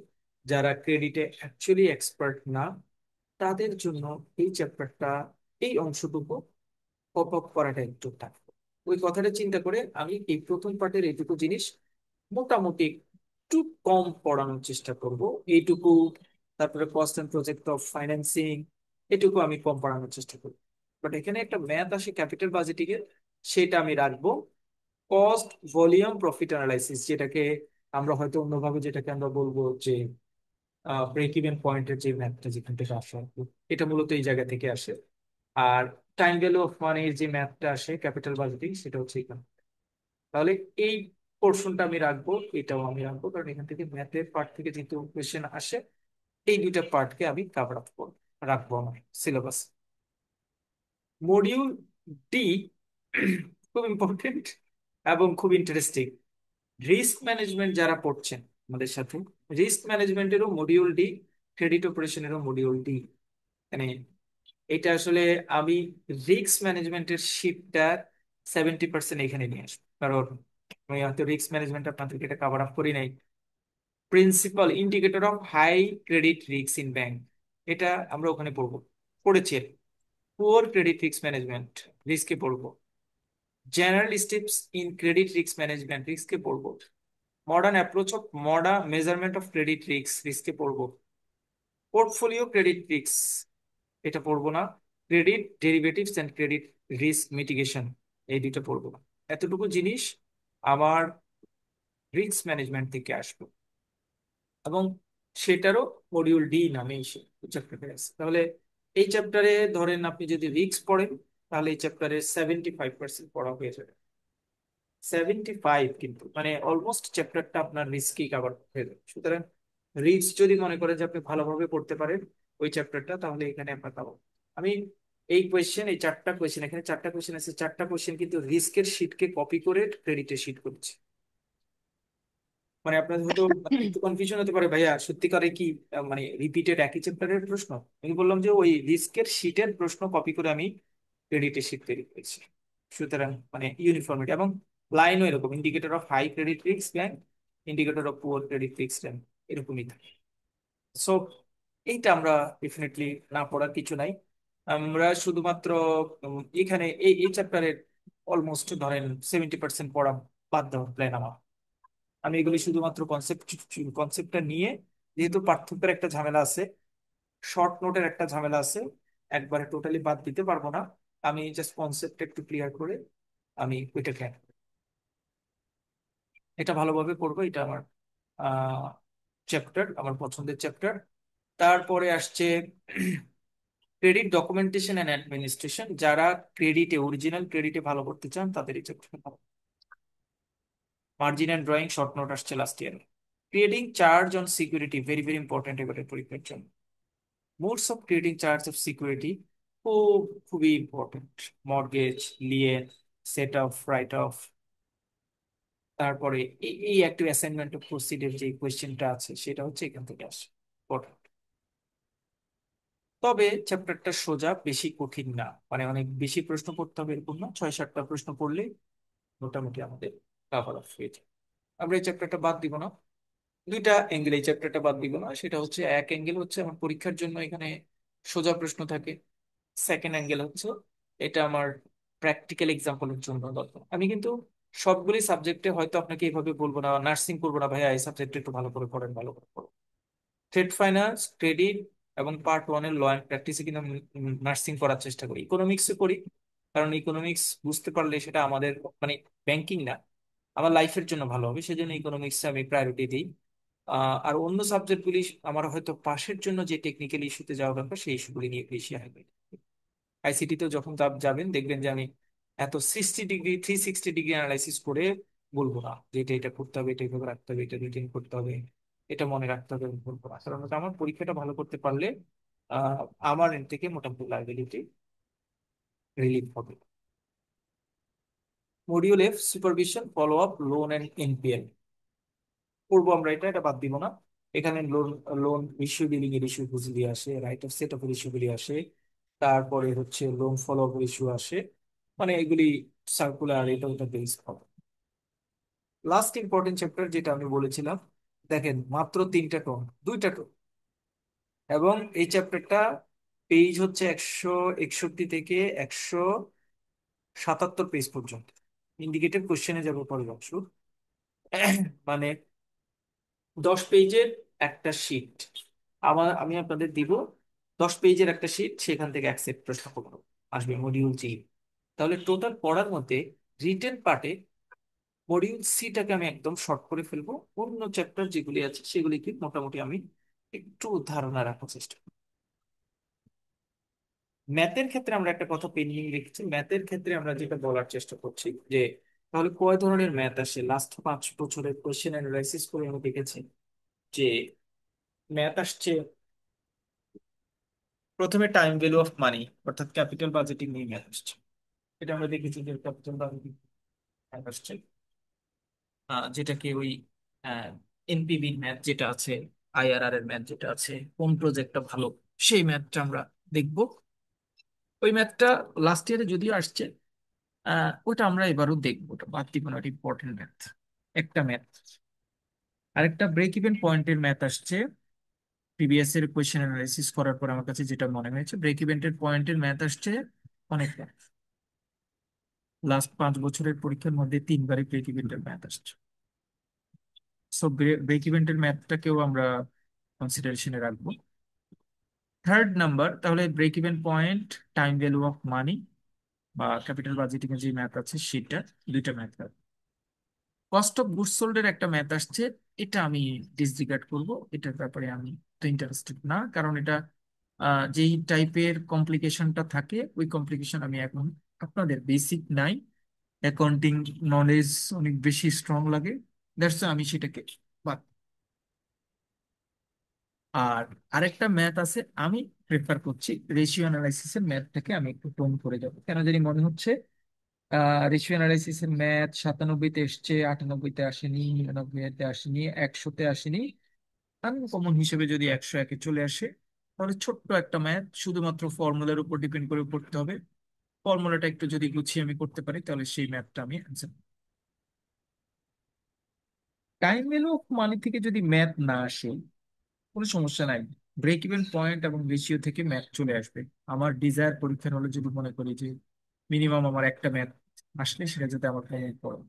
যারা ক্রেডিটে অ্যাকচুয়ালি এক্সপার্ট না, তাদের জন্য এই চ্যাপ্টারটা, এই অংশটুকু পপ আপ করাটা একটু টাফ। ওই কথাটা চিন্তা করে আমি এই প্রথম পার্টের এইটুকু জিনিস মোটামুটি একটু কম পড়ানোর চেষ্টা করব, এইটুকু। তারপরে cost and project of financing, এটুকু আমি কম পড়ানোর চেষ্টা করব। বাট এখানে একটা ম্যাথ আসে ক্যাপিটাল বাজেটিং এর, সেটা আমি রাখবো। কস্ট ভলিউম প্রফিট অ্যানালাইসিস, যেটাকে আমরা হয়তো অন্যভাবে যেটাকে আমরা বলবো যে ব্রেক ইভেন পয়েন্টের যে ম্যাথটা যেখান থেকে আসে আর কি, এটা মূলত এই জায়গা থেকে আসে। আর টাইম ভ্যালু অফ মানির যে ম্যাথটা আসে ক্যাপিটাল বাজেটিং, সেটা হচ্ছে এখানে। তাহলে এই পোর্শনটা আমি রাখবো, এটাও আমি রাখবো, কারণ এখান থেকে ম্যাথের পার্ট থেকে যেহেতু কোয়েশ্চেন আসে, এই দুইটা পার্টকে আমি কাভার আপ করবো, রাখবো আমার সিলেবাস। মডিউল ডি খুব ইম্পর্টেন্ট এবং খুব ইন্টারেস্টিং। রিস্ক ম্যানেজমেন্ট যারা পড়ছেন আমাদের সাথে, রিস্ক ম্যানেজমেন্টেরও মডিউল ডি, ক্রেডিট অপারেশনেরও মডিউল ডি। মানে এটা আসলে আমি রিস্ক ম্যানেজমেন্টের শিটটা 70% এখানে নিয়ে আসবো, কারণ আমি হয়তো রিস্ক ম্যানেজমেন্ট আপনাদেরকে এটা কাভার আপ করি নাই। Principal indicator of high credit risk in bank, এটা আমরা ওখানে পড়বো, পড়েছি। পুয়ার ক্রেডিট রিস্ক ম্যানেজমেন্ট, রিস্কে পড়বো। General steps in credit risk management, রিস্কে পড়বো। Modern approach of modern measurement of credit risk, রিস্কে পড়বো। পোর্টফোলিও ক্রেডিট রিস্ক, এটা পড়বো না। Credit derivatives and credit risk mitigation, এই দুটো পড়বো না। এতটুকু জিনিস আমার রিস্ক ম্যানেজমেন্ট থেকে আসবে, এবং সেটারও মডিউল ডি নামে চ্যাপ্টারে আছে। তাহলে এই চ্যাপ্টারে ধরেন আপনি যদি রিস্ক পড়েন, তাহলে এই চ্যাপ্টারে 75% পড়া হয়ে যাবে। 75, কিন্তু মানে অলমোস্ট চ্যাপ্টারটা আপনার রিস্কই কভার হয়ে যাবে। সুতরাং রিস্ক যদি মনে করেন যে আপনি ভালোভাবে পড়তে পারেন ওই চ্যাপ্টারটা, তাহলে এখানে আপনার পাবো। আমি এই কোয়েশ্চেন, এই 4টা কোয়েশ্চেন, এখানে 4টা কোয়েশ্চেন আছে, 4টা কোয়েশ্চেন কিন্তু রিস্কের শিটকে কপি করে ক্রেডিটের শিট করছি। মানে আপনার হয়তো একটু কনফিউশন হতে পারে, ভাইয়া সত্যিকারে কি মানে রিপিটেড একই চ্যাপ্টারের প্রশ্ন? আমি বললাম যে ওই রিস্কের শিটের প্রশ্ন কপি করে আমি ক্রেডিটের শিট তৈরি করেছি। সুতরাং মানে ইউনিফর্মিটি, এবং লাইনও এরকম, indicator of high credit risk bank, indicator of poor credit risk bank, এরকমই থাকে। সো এইটা আমরা ডেফিনেটলি না পড়ার কিছু নাই। আমরা শুধুমাত্র এখানে এই এই চ্যাপ্টারের অলমোস্ট ধরেন 70% পড়া বাদ দেওয়ার প্ল্যান আমার। আমি এগুলি শুধুমাত্র কনসেপ্টটা নিয়ে, যেহেতু পার্থক্যের একটা ঝামেলা আছে, শর্ট নোটের একটা ঝামেলা আছে, একবারে টোটালি বাদ দিতে পারবো না। আমি জাস্ট কনসেপ্ট একটু ক্লিয়ার করে আমি ওইটাকে, এটা ভালোভাবে পড়বো। এটা আমার চ্যাপ্টার, আমার পছন্দের চ্যাপ্টার। তারপরে আসছে ক্রেডিট ডকুমেন্টেশন অ্যান্ড অ্যাডমিনিস্ট্রেশন, যারা ক্রেডিটে, অরিজিনাল ক্রেডিটে ভালো করতে চান তাদের এই চ্যাপ্টার ভালো। Margin and drawing short note আসছে last year. Creating charge on security, very very important এবারে পরীক্ষার জন্য। Modes of creating charge of security, খুবই important. Mortgage, lien, set off, write off, তারপরে এই অ্যাক্টিভ অ্যাসাইনমেন্ট অফ প্রসিডের যে কোয়েশ্চেনটা আছে সেটা হচ্ছে এখান থেকে আসে। Important। তবে চ্যাপ্টারটা সোজা, বেশি কঠিন না, মানে অনেক বেশি প্রশ্ন পড়তে হবে এরকম না, 6-7টা প্রশ্ন পড়লে মোটামুটি আমাদের কাভার অফ হয়ে যায়। আমরা এই চ্যাপ্টারটা বাদ দিব না। দুইটা অ্যাঙ্গেল এই চ্যাপ্টারটা বাদ দিব না, সেটা হচ্ছে এক অ্যাঙ্গেল হচ্ছে আমার পরীক্ষার জন্য এখানে সোজা প্রশ্ন থাকে। সেকেন্ড অ্যাঙ্গেল হচ্ছে এটা আমার প্র্যাকটিক্যাল এক্সাম্পলের জন্য দরকার। আমি কিন্তু সবগুলি সাবজেক্টে হয়তো আপনাকে এইভাবে বলবো না, নার্সিং করবো না ভাইয়া এই সাবজেক্টে একটু ভালো করে পড়েন, ভালো করে পড়ো। ট্রেড ফাইন্যান্স, ক্রেডিট এবং পার্ট ওয়ানের ল অ্যান্ড প্র্যাকটিসে কিন্তু আমি নার্সিং করার চেষ্টা করি, ইকোনমিক্সে করি। কারণ ইকোনমিক্স বুঝতে পারলে সেটা আমাদের মানে ব্যাংকিং না, আমার লাইফের জন্য ভালো হবে, সেজন্য ইকোনমিক্সে আমি প্রায়োরিটি দিই। আর অন্য সাবজেক্টগুলি আমার হয়তো পাশের জন্য যে টেকনিক্যাল ইস্যুতে যাওয়া দরকার সেই ইস্যুগুলি নিয়ে বেশি আগে। আইসিটিতেও যখন যাবেন দেখবেন যে আমি এত 60 ডিগ্রি 360 ডিগ্রি অ্যানালাইসিস করে বলবো না যে এটা এটা করতে হবে, এটা এভাবে রাখতে হবে, এটা রিটেন করতে হবে, এটা মনে রাখতে হবে, আমি বলবো না। কারণ হচ্ছে আমার পরীক্ষাটা ভালো করতে পারলে আহ আমার এর থেকে মোটামুটি লাইবিলিটি রিলিভ হবে। Module F, supervision, follow up, loan and NPL করবো আমরা, এটা বাদ দিব না। এখানে লোন লোন ইস্যু ডিলিং এর ইস্যু বুঝিয়ে দিয়ে আসে, write off set off issue গুলি আসে, তারপরে হচ্ছে লোন ফলো আপ ইস্যু আসে, মানে এগুলি সার্কুলার এটা ওটা বেস হবে। লাস্ট ইম্পর্টেন্ট চ্যাপ্টার যেটা আমি বলেছিলাম, দেখেন মাত্র 3টা টোন, 2টা টোন, এবং এই চ্যাপ্টারটা পেজ হচ্ছে 161 থেকে 177 পেজ পর্যন্ত। ইন্ডিকেটেড কোশ্চেনে যাবো পরের অংশ। মানে 10 পেজের একটা শিট আমি আপনাদের দিব, 10 পেজের একটা শিট, সেখান থেকে অ্যাকসেপ্ট প্রশ্ন করবো, আসবে মডিউল জি। তাহলে টোটাল পড়ার মধ্যে রিটেন পার্টে মডিউল সিটাকে আমি একদম শর্ট করে ফেলবো, অন্য চ্যাপ্টার যেগুলি আছে সেগুলিকে মোটামুটি আমি একটু ধারণা রাখার চেষ্টা করব। ম্যাথের ক্ষেত্রে আমরা একটা কথা পেন্ডিং রেখেছি, ম্যাথের ক্ষেত্রে আমরা যেটা বলার চেষ্টা করছি যে তাহলে কয় ধরনের ম্যাথ আসে। লাস্ট 5 বছরের কোয়েশ্চেন অ্যানালাইসিস করে আমি দেখেছি যে ম্যাথ আসছে প্রথমে টাইম ভ্যালু অফ মানি, অর্থাৎ ক্যাপিটাল বাজেটিং নিয়ে ম্যাথ আসছে। এটা আমরা দেখেছি যে ক্যাপিটাল বাজেটিং ম্যাথ আসছে, যেটাকে ওই এনপিভি ম্যাথ যেটা আছে, আইআরআর এর ম্যাথ যেটা আছে, কোন প্রজেক্টটা ভালো সেই ম্যাথটা আমরা দেখব। ওই ম্যাথটা লাস্ট ইয়ারে যদিও আসছে, ওটা আমরা এবারও দেখবো, ওটা বাদ দিব না, ইম্পর্টেন্ট ম্যাথ একটা ম্যাথ। আরেকটা ব্রেক ইভেন পয়েন্টের ম্যাথ আসছে, প্রিভিয়াস এর কোয়েশ্চেন অ্যানালাইসিস করার পর আমার কাছে যেটা মনে হয়েছে ব্রেক ইভেন্টের পয়েন্টের ম্যাথ আসছে অনেকটা। লাস্ট 5 বছরের পরীক্ষার মধ্যে 3বারই ব্রেক ইভেন্টের ম্যাথ আসছে। সো ব্রেক ইভেন্টের ম্যাথটাকেও আমরা কনসিডারেশনে রাখবো। থার্ড নাম্বার, তাহলে break even point, time value of money বা ক্যাপিটাল বাজেটিং এর যে ম্যাথ আছে সেটা, 2টা math. Cost of goods sold এর একটা ম্যাথ আসছে, এটা আমি ডিসরিগার্ড করব, এটার ব্যাপারে আমি তো ইন্টারেস্টেড না, কারণ এটা যেই টাইপের কমপ্লিকেশনটা থাকে ওই কমপ্লিকেশন আমি এখন, আপনাদের বেসিক নাই, অ্যাকাউন্টিং নলেজ অনেক বেশি স্ট্রং লাগে, দ্যাটস আমি সেটাকে বাদ। আর আরেকটা ম্যাথ আছে, আমি প্রেফার করছি রেশিও অ্যানালাইসিস এর ম্যাথটাকে আমি একটু টোন করে যাবো, কেন জানি মনে হচ্ছে রেশিও অ্যানালাইসিস এর ম্যাথ 97-তে এসছে, 98-তে আসেনি, 99-তে আসেনি, 100-তে আসেনি। আনকমন হিসেবে যদি 101-এ চলে আসে, তাহলে ছোট্ট একটা ম্যাথ, শুধুমাত্র ফর্মুলার উপর ডিপেন্ড করে পড়তে হবে। ফর্মুলাটা একটু যদি গুছিয়ে আমি করতে পারি তাহলে সেই ম্যাথটা আমি অ্যান্সার। টাইম ভ্যালু অফ মানি থেকে যদি ম্যাথ না আসে কোনো সমস্যা নাই, ব্রেক ইভেন পয়েন্ট এবং রেশিও থেকে ম্যাথ চলে আসবে। আমার ডিজায়ার পরীক্ষার হলে যদি মনে করি যে মিনিমাম আমার একটা ম্যাথ আসলে সেটা যাতে আমার কমন পড়ে,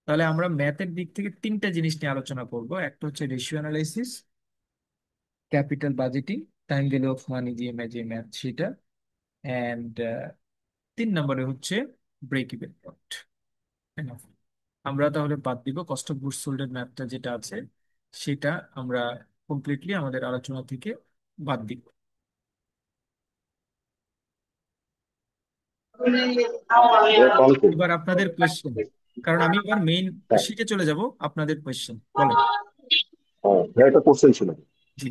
তাহলে আমরা ম্যাথের দিক থেকে 3টা জিনিস নিয়ে আলোচনা করব। একটা হচ্ছে ratio analysis, capital budgeting, time value of মানি দিয়ে যে ম্যাথ সেটা, অ্যান্ড 3 নম্বরে হচ্ছে ব্রেক ইভেন পয়েন্ট। আমরা তাহলে বাদ দিব কস্ট অফ গুডস সোল্ড এর ম্যাথটা যেটা আছে সেটা আমরা কমপ্লিটলি আমাদের আলোচনা থেকে বাদ দিব। এবার আপনাদের কোয়েশ্চেন, কারণ আমি এবার মেইন
হ্যাঁ,
শিটে চলে যাব, আপনাদের কোয়েশ্চেন বলেন।
ভাইয়া একটা কোশ্চেন ছিল।
জি,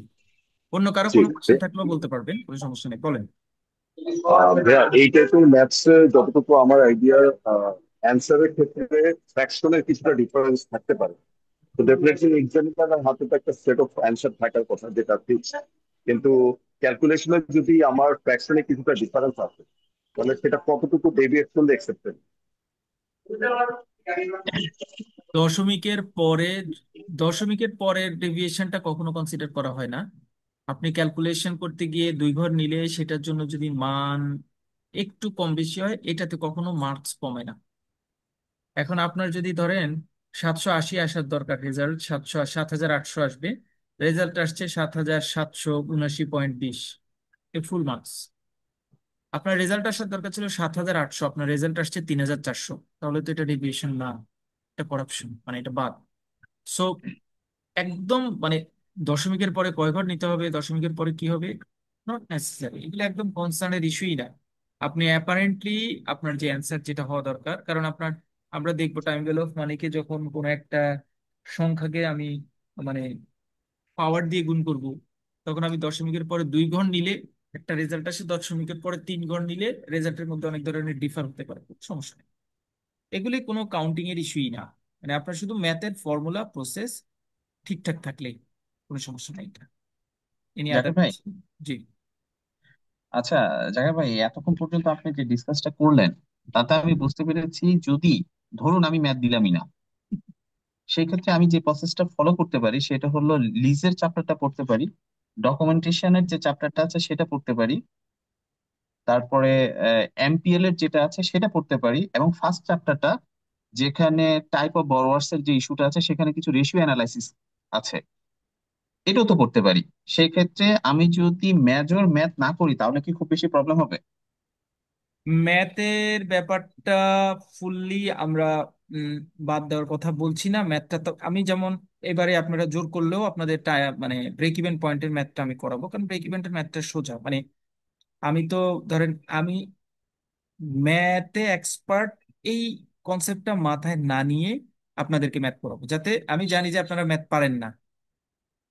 অন্য কারো
জি,
কোনো কোয়েশ্চেন থাকলেও বলতে পারবেন, কোনো সমস্যা নেই, বলেন।
ভাইয়া এই টাইপের ম্যাথস যতটুকু আমার আইডিয়া অ্যান্সারের ক্ষেত্রে ফ্র্যাকশনের কিছুটা ডিফারেন্স থাকতে পারে। তো ডেফিনেটলি এক্সামিনারের হাতে তো একটা সেট অফ অ্যান্সার থাকার কথা যেটা ফিক্স, কিন্তু ক্যালকুলেশনে যদি আমার ফ্র্যাকশনে কিছুটা ডিফারেন্স আছে তাহলে সেটা কতটুকু ডেভিয়েট করলে অ্যাকসেপ্টেড?
দশমিকের পরে, দশমিকের পরের ডেভিয়েশনটা কখনো কনসিডার করা হয় না। আপনি ক্যালকুলেশন করতে গিয়ে দুই ঘর নিলে সেটার জন্য যদি মান একটু কম বেশি হয়, এটাতে কখনো মার্কস কমে না। এখন আপনার যদি ধরেন 780 আসার দরকার, রেজাল্ট 7,800 আসবে, রেজাল্ট আসছে 7,779.20, এ ফুল মার্কস। আপনার রেজাল্ট আসার দরকার ছিল 7,800, আপনার রেজাল্ট আসছে 3,400, তাহলে তো এটা ডেভিয়েশন না, এটা করাপশন, মানে এটা বাদ। সো একদম মানে দশমিকের পরে কয় ঘর নিতে হবে, দশমিকের পরে কি হবে, নট নেসেসারি, এগুলো একদম কনসার্নের ইস্যুই না। আপনি অ্যাপারেন্টলি আপনার যে অ্যান্সার যেটা হওয়া দরকার, কারণ আপনার, আমরা দেখবো টাইম ভ্যালু অফ মানিকে যখন কোনো একটা সংখ্যাকে আমি মানে পাওয়ার দিয়ে গুণ করব, তখন আমি দশমিকের পরে 2 ঘর নিলে একটা রেজাল্ট আসে, দশমিকের পরে 3 ঘর নিলে রেজাল্টের মধ্যে অনেক ধরনের ডিফার হতে পারে, সমস্যা নেই। এগুলি কোনো কাউন্টিং এর ইস্যুই না, মানে আপনার শুধু ম্যাথের ফর্মুলা প্রসেস ঠিকঠাক থাকলেই কোনো সমস্যা নাই এটা। এনি
জাকির
আদার
ভাই,
কোয়েশ্চেন? জি।
আচ্ছা, জাকির ভাই, এতক্ষণ পর্যন্ত আপনি যে ডিসকাসটা করলেন তাতে আমি বুঝতে পেরেছি, যদি ধরুন আমি ম্যাথ দিলামই না, সেই ক্ষেত্রে আমি যে প্রসেসটা ফলো করতে পারি সেটা হলো লিজের চ্যাপ্টারটা পড়তে পারি, ডকুমেন্টেশনের যে চ্যাপ্টারটা আছে সেটা পড়তে পারি, তারপরে এমপিএল এর যেটা আছে সেটা পড়তে পারি, এবং ফার্স্ট চ্যাপ্টারটা যেখানে টাইপ অফ বরোয়ার্স এর যে ইস্যুটা আছে সেখানে কিছু রেশিও অ্যানালাইসিস আছে, এটাও তো করতে পারি। সেই ক্ষেত্রে আমি যদি মেজর ম্যাথ না করি তাহলে কি খুব বেশি প্রবলেম হবে?
ম্যাথের ব্যাপারটা ফুললি আমরা উম, বাদ দেওয়ার কথা বলছি না। ম্যাথটা তো আমি যেমন এবারে আপনারা জোর করলেও আপনাদের মানে ব্রেক ইভেন পয়েন্টের ম্যাথটা আমি করাবো, কারণ ব্রেক ইভেন্টের ম্যাথটা সোজা। মানে আমি তো ধরেন আমি ম্যাথে এক্সপার্ট, এই কনসেপ্টটা মাথায় না নিয়ে আপনাদেরকে ম্যাথ পড়াবো, যাতে আমি জানি যে আপনারা ম্যাথ পারেন না,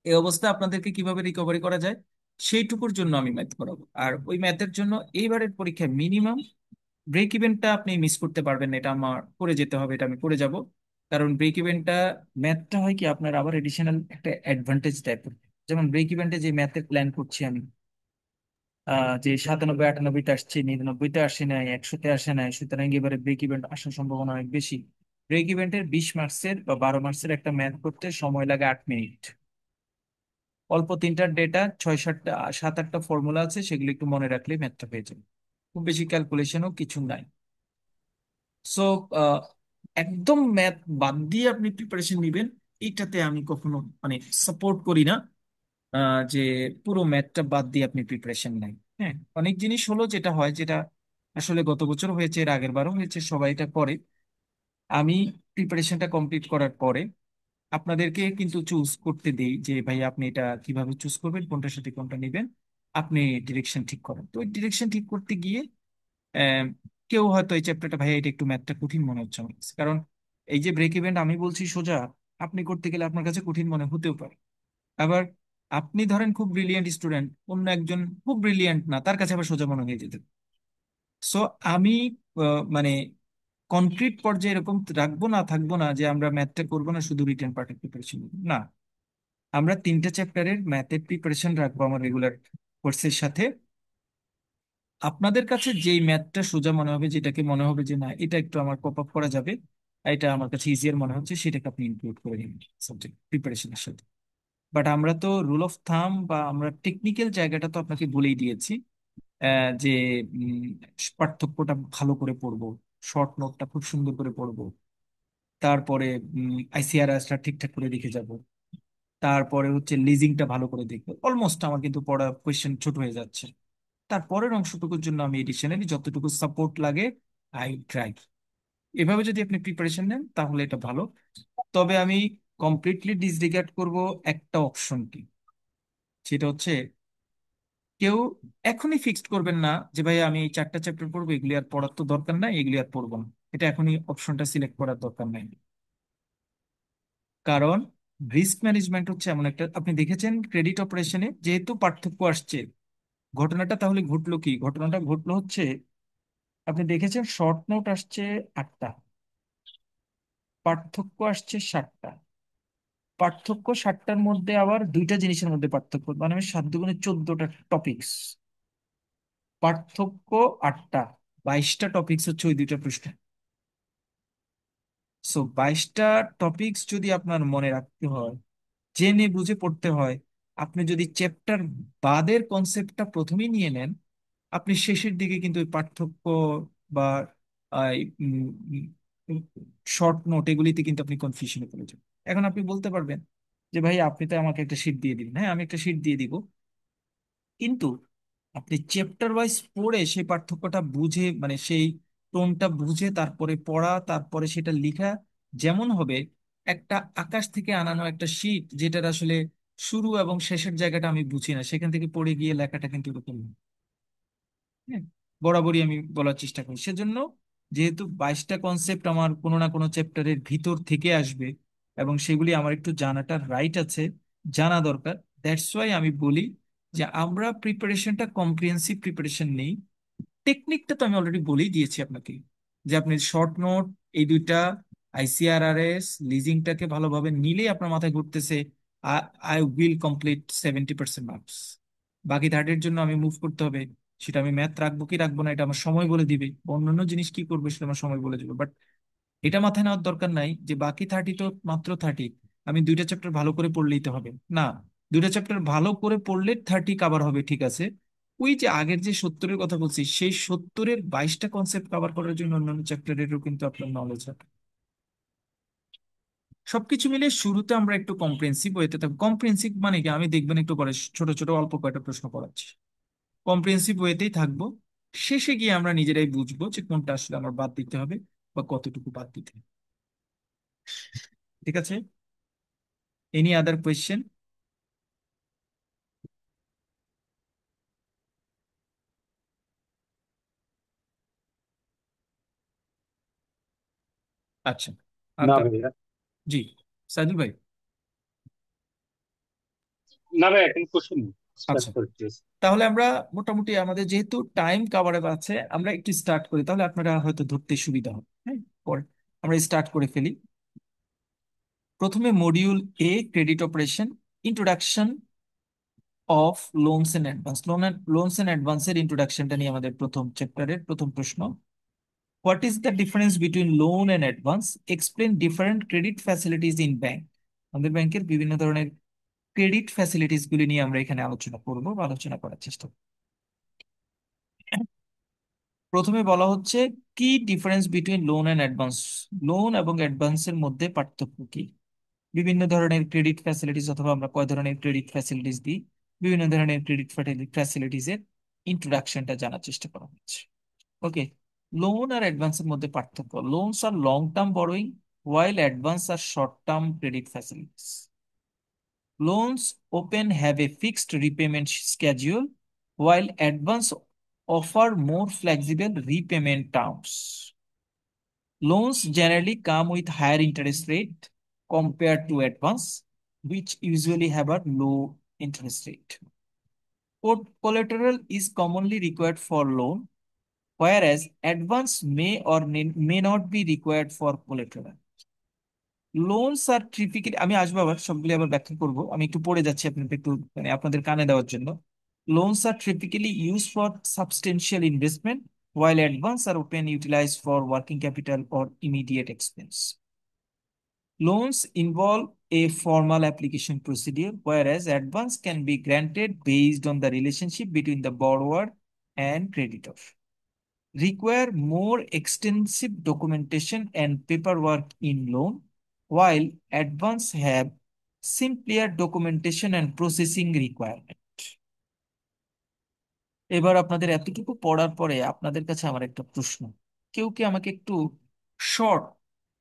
এই অবস্থা আপনাদেরকে কিভাবে রিকভারি করা যায় সেইটুকুর জন্য আমি ম্যাথ করাবো। আর ওই ম্যাথের জন্য এইবারের পরীক্ষায় মিনিমাম ব্রেক ইভেনটা আপনি মিস করতে পারবেন না, এটা আমার করে যেতে হবে, এটা আমি করে যাব। কারণ ব্রেক ইভেনটা, ম্যাথটা হয় কি আপনার আবার এডিশনাল একটা অ্যাডভান্টেজ টাইপের। যেমন ব্রেক ইভেন্টে যে ম্যাথের প্ল্যান করছি আমি, যে 97 98-তে আসছে, 99-তে আসে নাই, 100-তে আসে নাই, সুতরাং এবারে ব্রেক ইভেন্ট আসার সম্ভাবনা অনেক বেশি। ব্রেক ইভেন্টের 20 মার্কসের বা 12 মার্কসের একটা ম্যাথ করতে সময় লাগে 8 মিনিট। অল্প তিনটার ডেটা, 6 7 8টা ফর্মুলা আছে, সেগুলো একটু মনে রাখলেই ম্যাথটা পেয়ে যাবে, খুব বেশি ক্যালকুলেশনও কিছু নাই। সো একদম ম্যাথ বাদ দিয়ে আপনি প্রিপারেশন নিবেন, এইটাতে আমি কখনো মানে সাপোর্ট করি না। যে পুরো ম্যাথটা বাদ দিয়ে আপনি প্রিপারেশন নেন। হ্যাঁ, অনেক জিনিস হলো যেটা হয়, যেটা আসলে গত বছর হয়েছে, এর আগের বারও হয়েছে, সবাই এটা করে। আমি প্রিপারেশনটা কমপ্লিট করার পরে আপনাদেরকে কিন্তু চুজ করতে দেই যে ভাই আপনি এটা কিভাবে চুজ করবেন, কোনটার সাথে কোনটা নেবেন, আপনি ডিরেকশন ঠিক করেন। তো ওই ডিরেকশন ঠিক করতে গিয়ে আহ, কেউ হয়তো এই চ্যাপ্টারটা, ভাই এটা একটু ম্যাথটা কঠিন মনে হচ্ছে আমার কাছে, কারণ এই যে ব্রেক ইভেন্ট আমি বলছি সোজা, আপনি করতে গেলে আপনার কাছে কঠিন মনে হতেও পারে। আবার আপনি ধরেন খুব ব্রিলিয়েন্ট স্টুডেন্ট, অন্য একজন খুব ব্রিলিয়েন্ট না, তার কাছে আবার সোজা মনে হয়ে যেতে। সো আমি মানে কনক্রিট পর্যায়ে এরকম রাখবো না, থাকবো না যে আমরা ম্যাথটা করবো না, শুধু রিটেন পার্টের প্রিপারেশন না। আমরা 3টে চ্যাপ্টারের ম্যাথের প্রিপারেশন রাখবো আমার রেগুলার কোর্সের সাথে। আপনাদের কাছে যেই ম্যাথটা সোজা মনে হবে, যেটাকে মনে হবে যে না এটা একটু আমার কপ আপ করা যাবে, এটা আমার কাছে ইজিয়ার মনে হচ্ছে, সেটাকে আপনি ইনক্লুড করে নিন সাবজেক্ট প্রিপারেশনের সাথে। বাট আমরা তো রুল অফ থাম বা আমরা টেকনিক্যাল জায়গাটা তো আপনাকে বলেই দিয়েছি, যে উম, পার্থক্যটা ভালো করে পড়বো, শর্ট নোটটা খুব সুন্দর করে পড়বো, তারপরে আইসিআরএসটা ঠিকঠাক করে লিখে যাব, তারপরে হচ্ছে লিজিংটা ভালো করে দেখবো। অলমোস্ট আমার কিন্তু পড়া কোয়েশ্চেন ছোট হয়ে যাচ্ছে। তারপরের অংশটুকুর জন্য আমি এডিশনালি যতটুকু সাপোর্ট লাগে আই ট্রাই। এভাবে যদি আপনি প্রিপারেশন নেন তাহলে এটা ভালো। তবে আমি কমপ্লিটলি ডিসরিগার্ড করব একটা অপশনকে, সেটা হচ্ছে কেউ এখনই ফিক্সড করবেন না যে ভাই আমি এই 4টা চ্যাপ্টার পড়বো, এগুলি আর পড়ার তো দরকার নাই, এগুলি আর পড়বো না। এটা এখনই অপশনটা সিলেক্ট করার দরকার নাই। কারণ রিস্ক ম্যানেজমেন্ট হচ্ছে এমন একটা, আপনি দেখেছেন ক্রেডিট অপারেশনে যেহেতু পার্থক্য আসছে, ঘটনাটা তাহলে ঘটলো কি, ঘটনাটা ঘটলো হচ্ছে আপনি দেখেছেন শর্ট নোট আসছে 8টা, পার্থক্য আসছে 7টা। পার্থক্য 7টার মধ্যে আবার দুইটা জিনিসের মধ্যে পার্থক্য, মানে আমি 7 দুগুণে 14টা টপিকস। পার্থক্য 8টা, 22টা টপিকস হচ্ছে ওই দুইটা পৃষ্ঠা। সো 22টা টপিকস যদি আপনার মনে রাখতে হয়, জেনে বুঝে পড়তে হয়, আপনি যদি চ্যাপ্টার বাদের কনসেপ্টটা প্রথমেই নিয়ে নেন, আপনি শেষের দিকে কিন্তু ওই পার্থক্য বা শর্ট নোট এগুলিতে কিন্তু আপনি কনফিউশনে পড়ে যাবেন। এখন আপনি বলতে পারবেন যে ভাই আপনি তো আমাকে একটা শিট দিয়ে দিবেন। হ্যাঁ, আমি একটা শিট দিয়ে দিব, কিন্তু আপনি চ্যাপ্টার ওয়াইজ পড়ে সেই পার্থক্যটা বুঝে, মানে সেই টোনটা বুঝে তারপরে পড়া, তারপরে সেটা লেখা যেমন হবে। একটা আকাশ থেকে আনানো একটা শীট যেটার আসলে শুরু এবং শেষের জায়গাটা আমি বুঝি না, সেখান থেকে পড়ে গিয়ে লেখাটা কিন্তু এরকম না। হ্যাঁ, বরাবরই আমি বলার চেষ্টা করি। সেজন্য যেহেতু 22টা কনসেপ্ট আমার কোনো না কোনো চ্যাপ্টারের ভিতর থেকে আসবে এবং সেগুলি আমার একটু জানাটার রাইট আছে, জানা দরকার। দ্যাটস ওয়াই আমি বলি যে আমরা প্রিপারেশনটা কম্প্রিহেন্সিভ প্রিপারেশন নেই। টেকনিকটা তো আমি অলরেডি বলেই দিয়েছি আপনাকে, যে আপনি শর্ট নোট এই দুইটা, আইসিআরআরএস লিজিংটাকে ভালোভাবে নিলেই আপনার মাথায় ঘুরতেছে, আই উইল কমপ্লিট 70% মার্কস। বাকি 30-এর জন্য আমি মুভ করতে হবে, সেটা আমি ম্যাথ রাখবো কি রাখবো না এটা আমার সময় বলে দিবে, অন্যান্য জিনিস কি করবে সেটা আমার সময় বলে দিবে। বাট এটা মাথায় নেওয়ার দরকার নাই যে বাকি 30 তো মাত্র 30, আমি দুইটা চ্যাপ্টার ভালো করে পড়লেই তো হবে না। দুইটা চ্যাপ্টার ভালো করে পড়লে 30 কাভার হবে, ঠিক আছে। ওই যে আগের যে 70-এর কথা বলছি, সেই 70-এর 22টা কনসেপ্ট কভার করার জন্য অন্যান্য চ্যাপ্টারেরও কিন্তু আপনার নলেজ হবে। সবকিছু মিলে শুরুতে আমরা একটু কম্প্রিহেন্সিভ ওয়েতে থাকবো। কম্প্রিহেন্সিভ মানে কি, আমি দেখবেন একটু পরে ছোট ছোট অল্প কয়েকটা প্রশ্ন পড়াচ্ছি, কম্প্রিহেন্সিভ ওয়েতেই থাকবো। শেষে গিয়ে আমরা নিজেরাই বুঝবো যে কোনটা আসলে আমার বাদ দিতে হবে বা কতটুকু বাদ দিতে হবে। ঠিক আছে? Any other question? আচ্ছা। আর
না ভাইয়া,
জি, সাইদুল ভাই।
না ভাই, এখন কোশ্চেন স্টার্ট
আচ্ছা,
করে প্লিজ।
তাহলে আমরা মোটামুটি আমাদের যেহেতু টাইম কাভারেজ আছে, আমরা একটু স্টার্ট করি, তাহলে আপনারা হয়তো ধরতে সুবিধা হবে। হ্যাঁ, পরে আমরা স্টার্ট করে ফেলি। প্রথমে module A, credit operation, introduction of loans and advance. Loans and অ্যাডভান্সের ইন্ট্রোডাকশনটা নিয়ে আমাদের প্রথম চ্যাপ্টারের প্রথম প্রশ্ন। What is the difference between loan and advance? Explain different credit facilities in bank. আমাদের ব্যাংকের বিভিন্ন ধরনের ক্রেডিট ফ্যাসিলিটিস গুলি নিয়ে আমরা এখানে আলোচনা করবো বা আলোচনা করার চেষ্টা করব। প্রথমে বলা হচ্ছে কি difference between loan and advance. Loan এবং অ্যাডভান্সের মধ্যে পার্থক্য কি? বিভিন্ন ধরনের ক্রেডিট ফ্যাসিলিটিস, অথবা আমরা কয় ধরনের ক্রেডিট ফ্যাসিলিটিস দিই, বিভিন্ন ধরনের ক্রেডিট ফ্যাসিলিটিস এর ইন্ট্রোডাকশনটা জানার চেষ্টা করা হচ্ছে। ওকে, লোন আর অ্যাডভান্সের মধ্যে পার্থক্য। Loans are long term borrowing, while advance are short term credit facilities. Loans open have a fixed repayment schedule, while advance offer more flexible repayment terms. Loans generally come with higher interest rate compared to advance, which usually have a low interest rate. Collateral is commonly required for loan, whereas advance may or may not be required for collateral. Loans R typically, আমি আসবো আবার সবগুলি আবার ব্যাখ্যা করব, আমি একটু পড়ে যাচ্ছি আপনাদের একটু মানে আপনাদের কানে দেওয়ার জন্য। Loans are typically used for substantial investment, while advance are often utilized for working capital or immediate expense. Loans involve a formal application procedure, whereas advance can be granted based on the relationship between the borrower and creditor. Require more extensive documentation and paperwork in loan, while advance have simpler documentation and processing requirement. এবার আপনাদের এতটুকু পড়ার পরে আপনাদের কাছে আমার একটা প্রশ্ন, কেউ কি আমাকে একটু শর্ট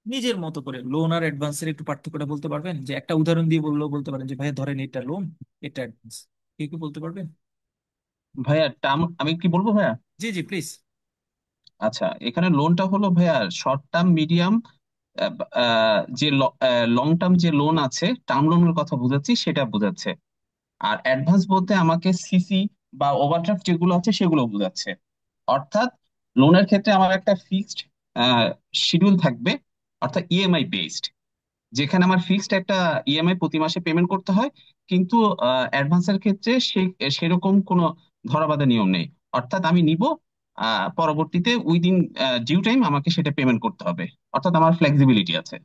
নিজের মতো করে লোন আর অ্যাডভান্সের একটু পার্থক্যটা বলতে পারবেন? যে একটা উদাহরণ দিয়ে বললেও বলতে পারেন যে ভাই ধরেন এটা লোন, এটা অ্যাডভান্স। কেউ কি বলতে পারবেন?
ভাইয়া টার্ম আমি কি বলবো ভাইয়া?
জি জি, প্লিজ।
আচ্ছা, এখানে লোনটা হলো ভাইয়া শর্ট টার্ম, মিডিয়াম, যে লং টার্ম যে লোন আছে, টার্ম লোনের কথা বোঝাচ্ছি, সেটা বোঝাচ্ছে। আর অ্যাডভান্স বলতে আমাকে সিসি বা ওভারড্রাফট যেগুলো আছে সেগুলো বোঝাচ্ছে। অর্থাৎ লোনের ক্ষেত্রে আমার একটা ফিক্সড শিডিউল থাকবে, অর্থাৎ ইএমআই বেসড, যেখানে আমার ফিক্সড একটা ইএমআই প্রতি মাসে পেমেন্ট করতে হয়, কিন্তু অ্যাডভান্সের ক্ষেত্রে সেরকম কোনো ধরাবাঁধা নিয়ম নেই। অর্থাৎ আমি নিব, পরবর্তীতে উইদিন ডিউ টাইম আমাকে সেটা পেমেন্ট করতে হবে। অর্থাৎ আমার ফ্লেক্সিবিলিটি আছে।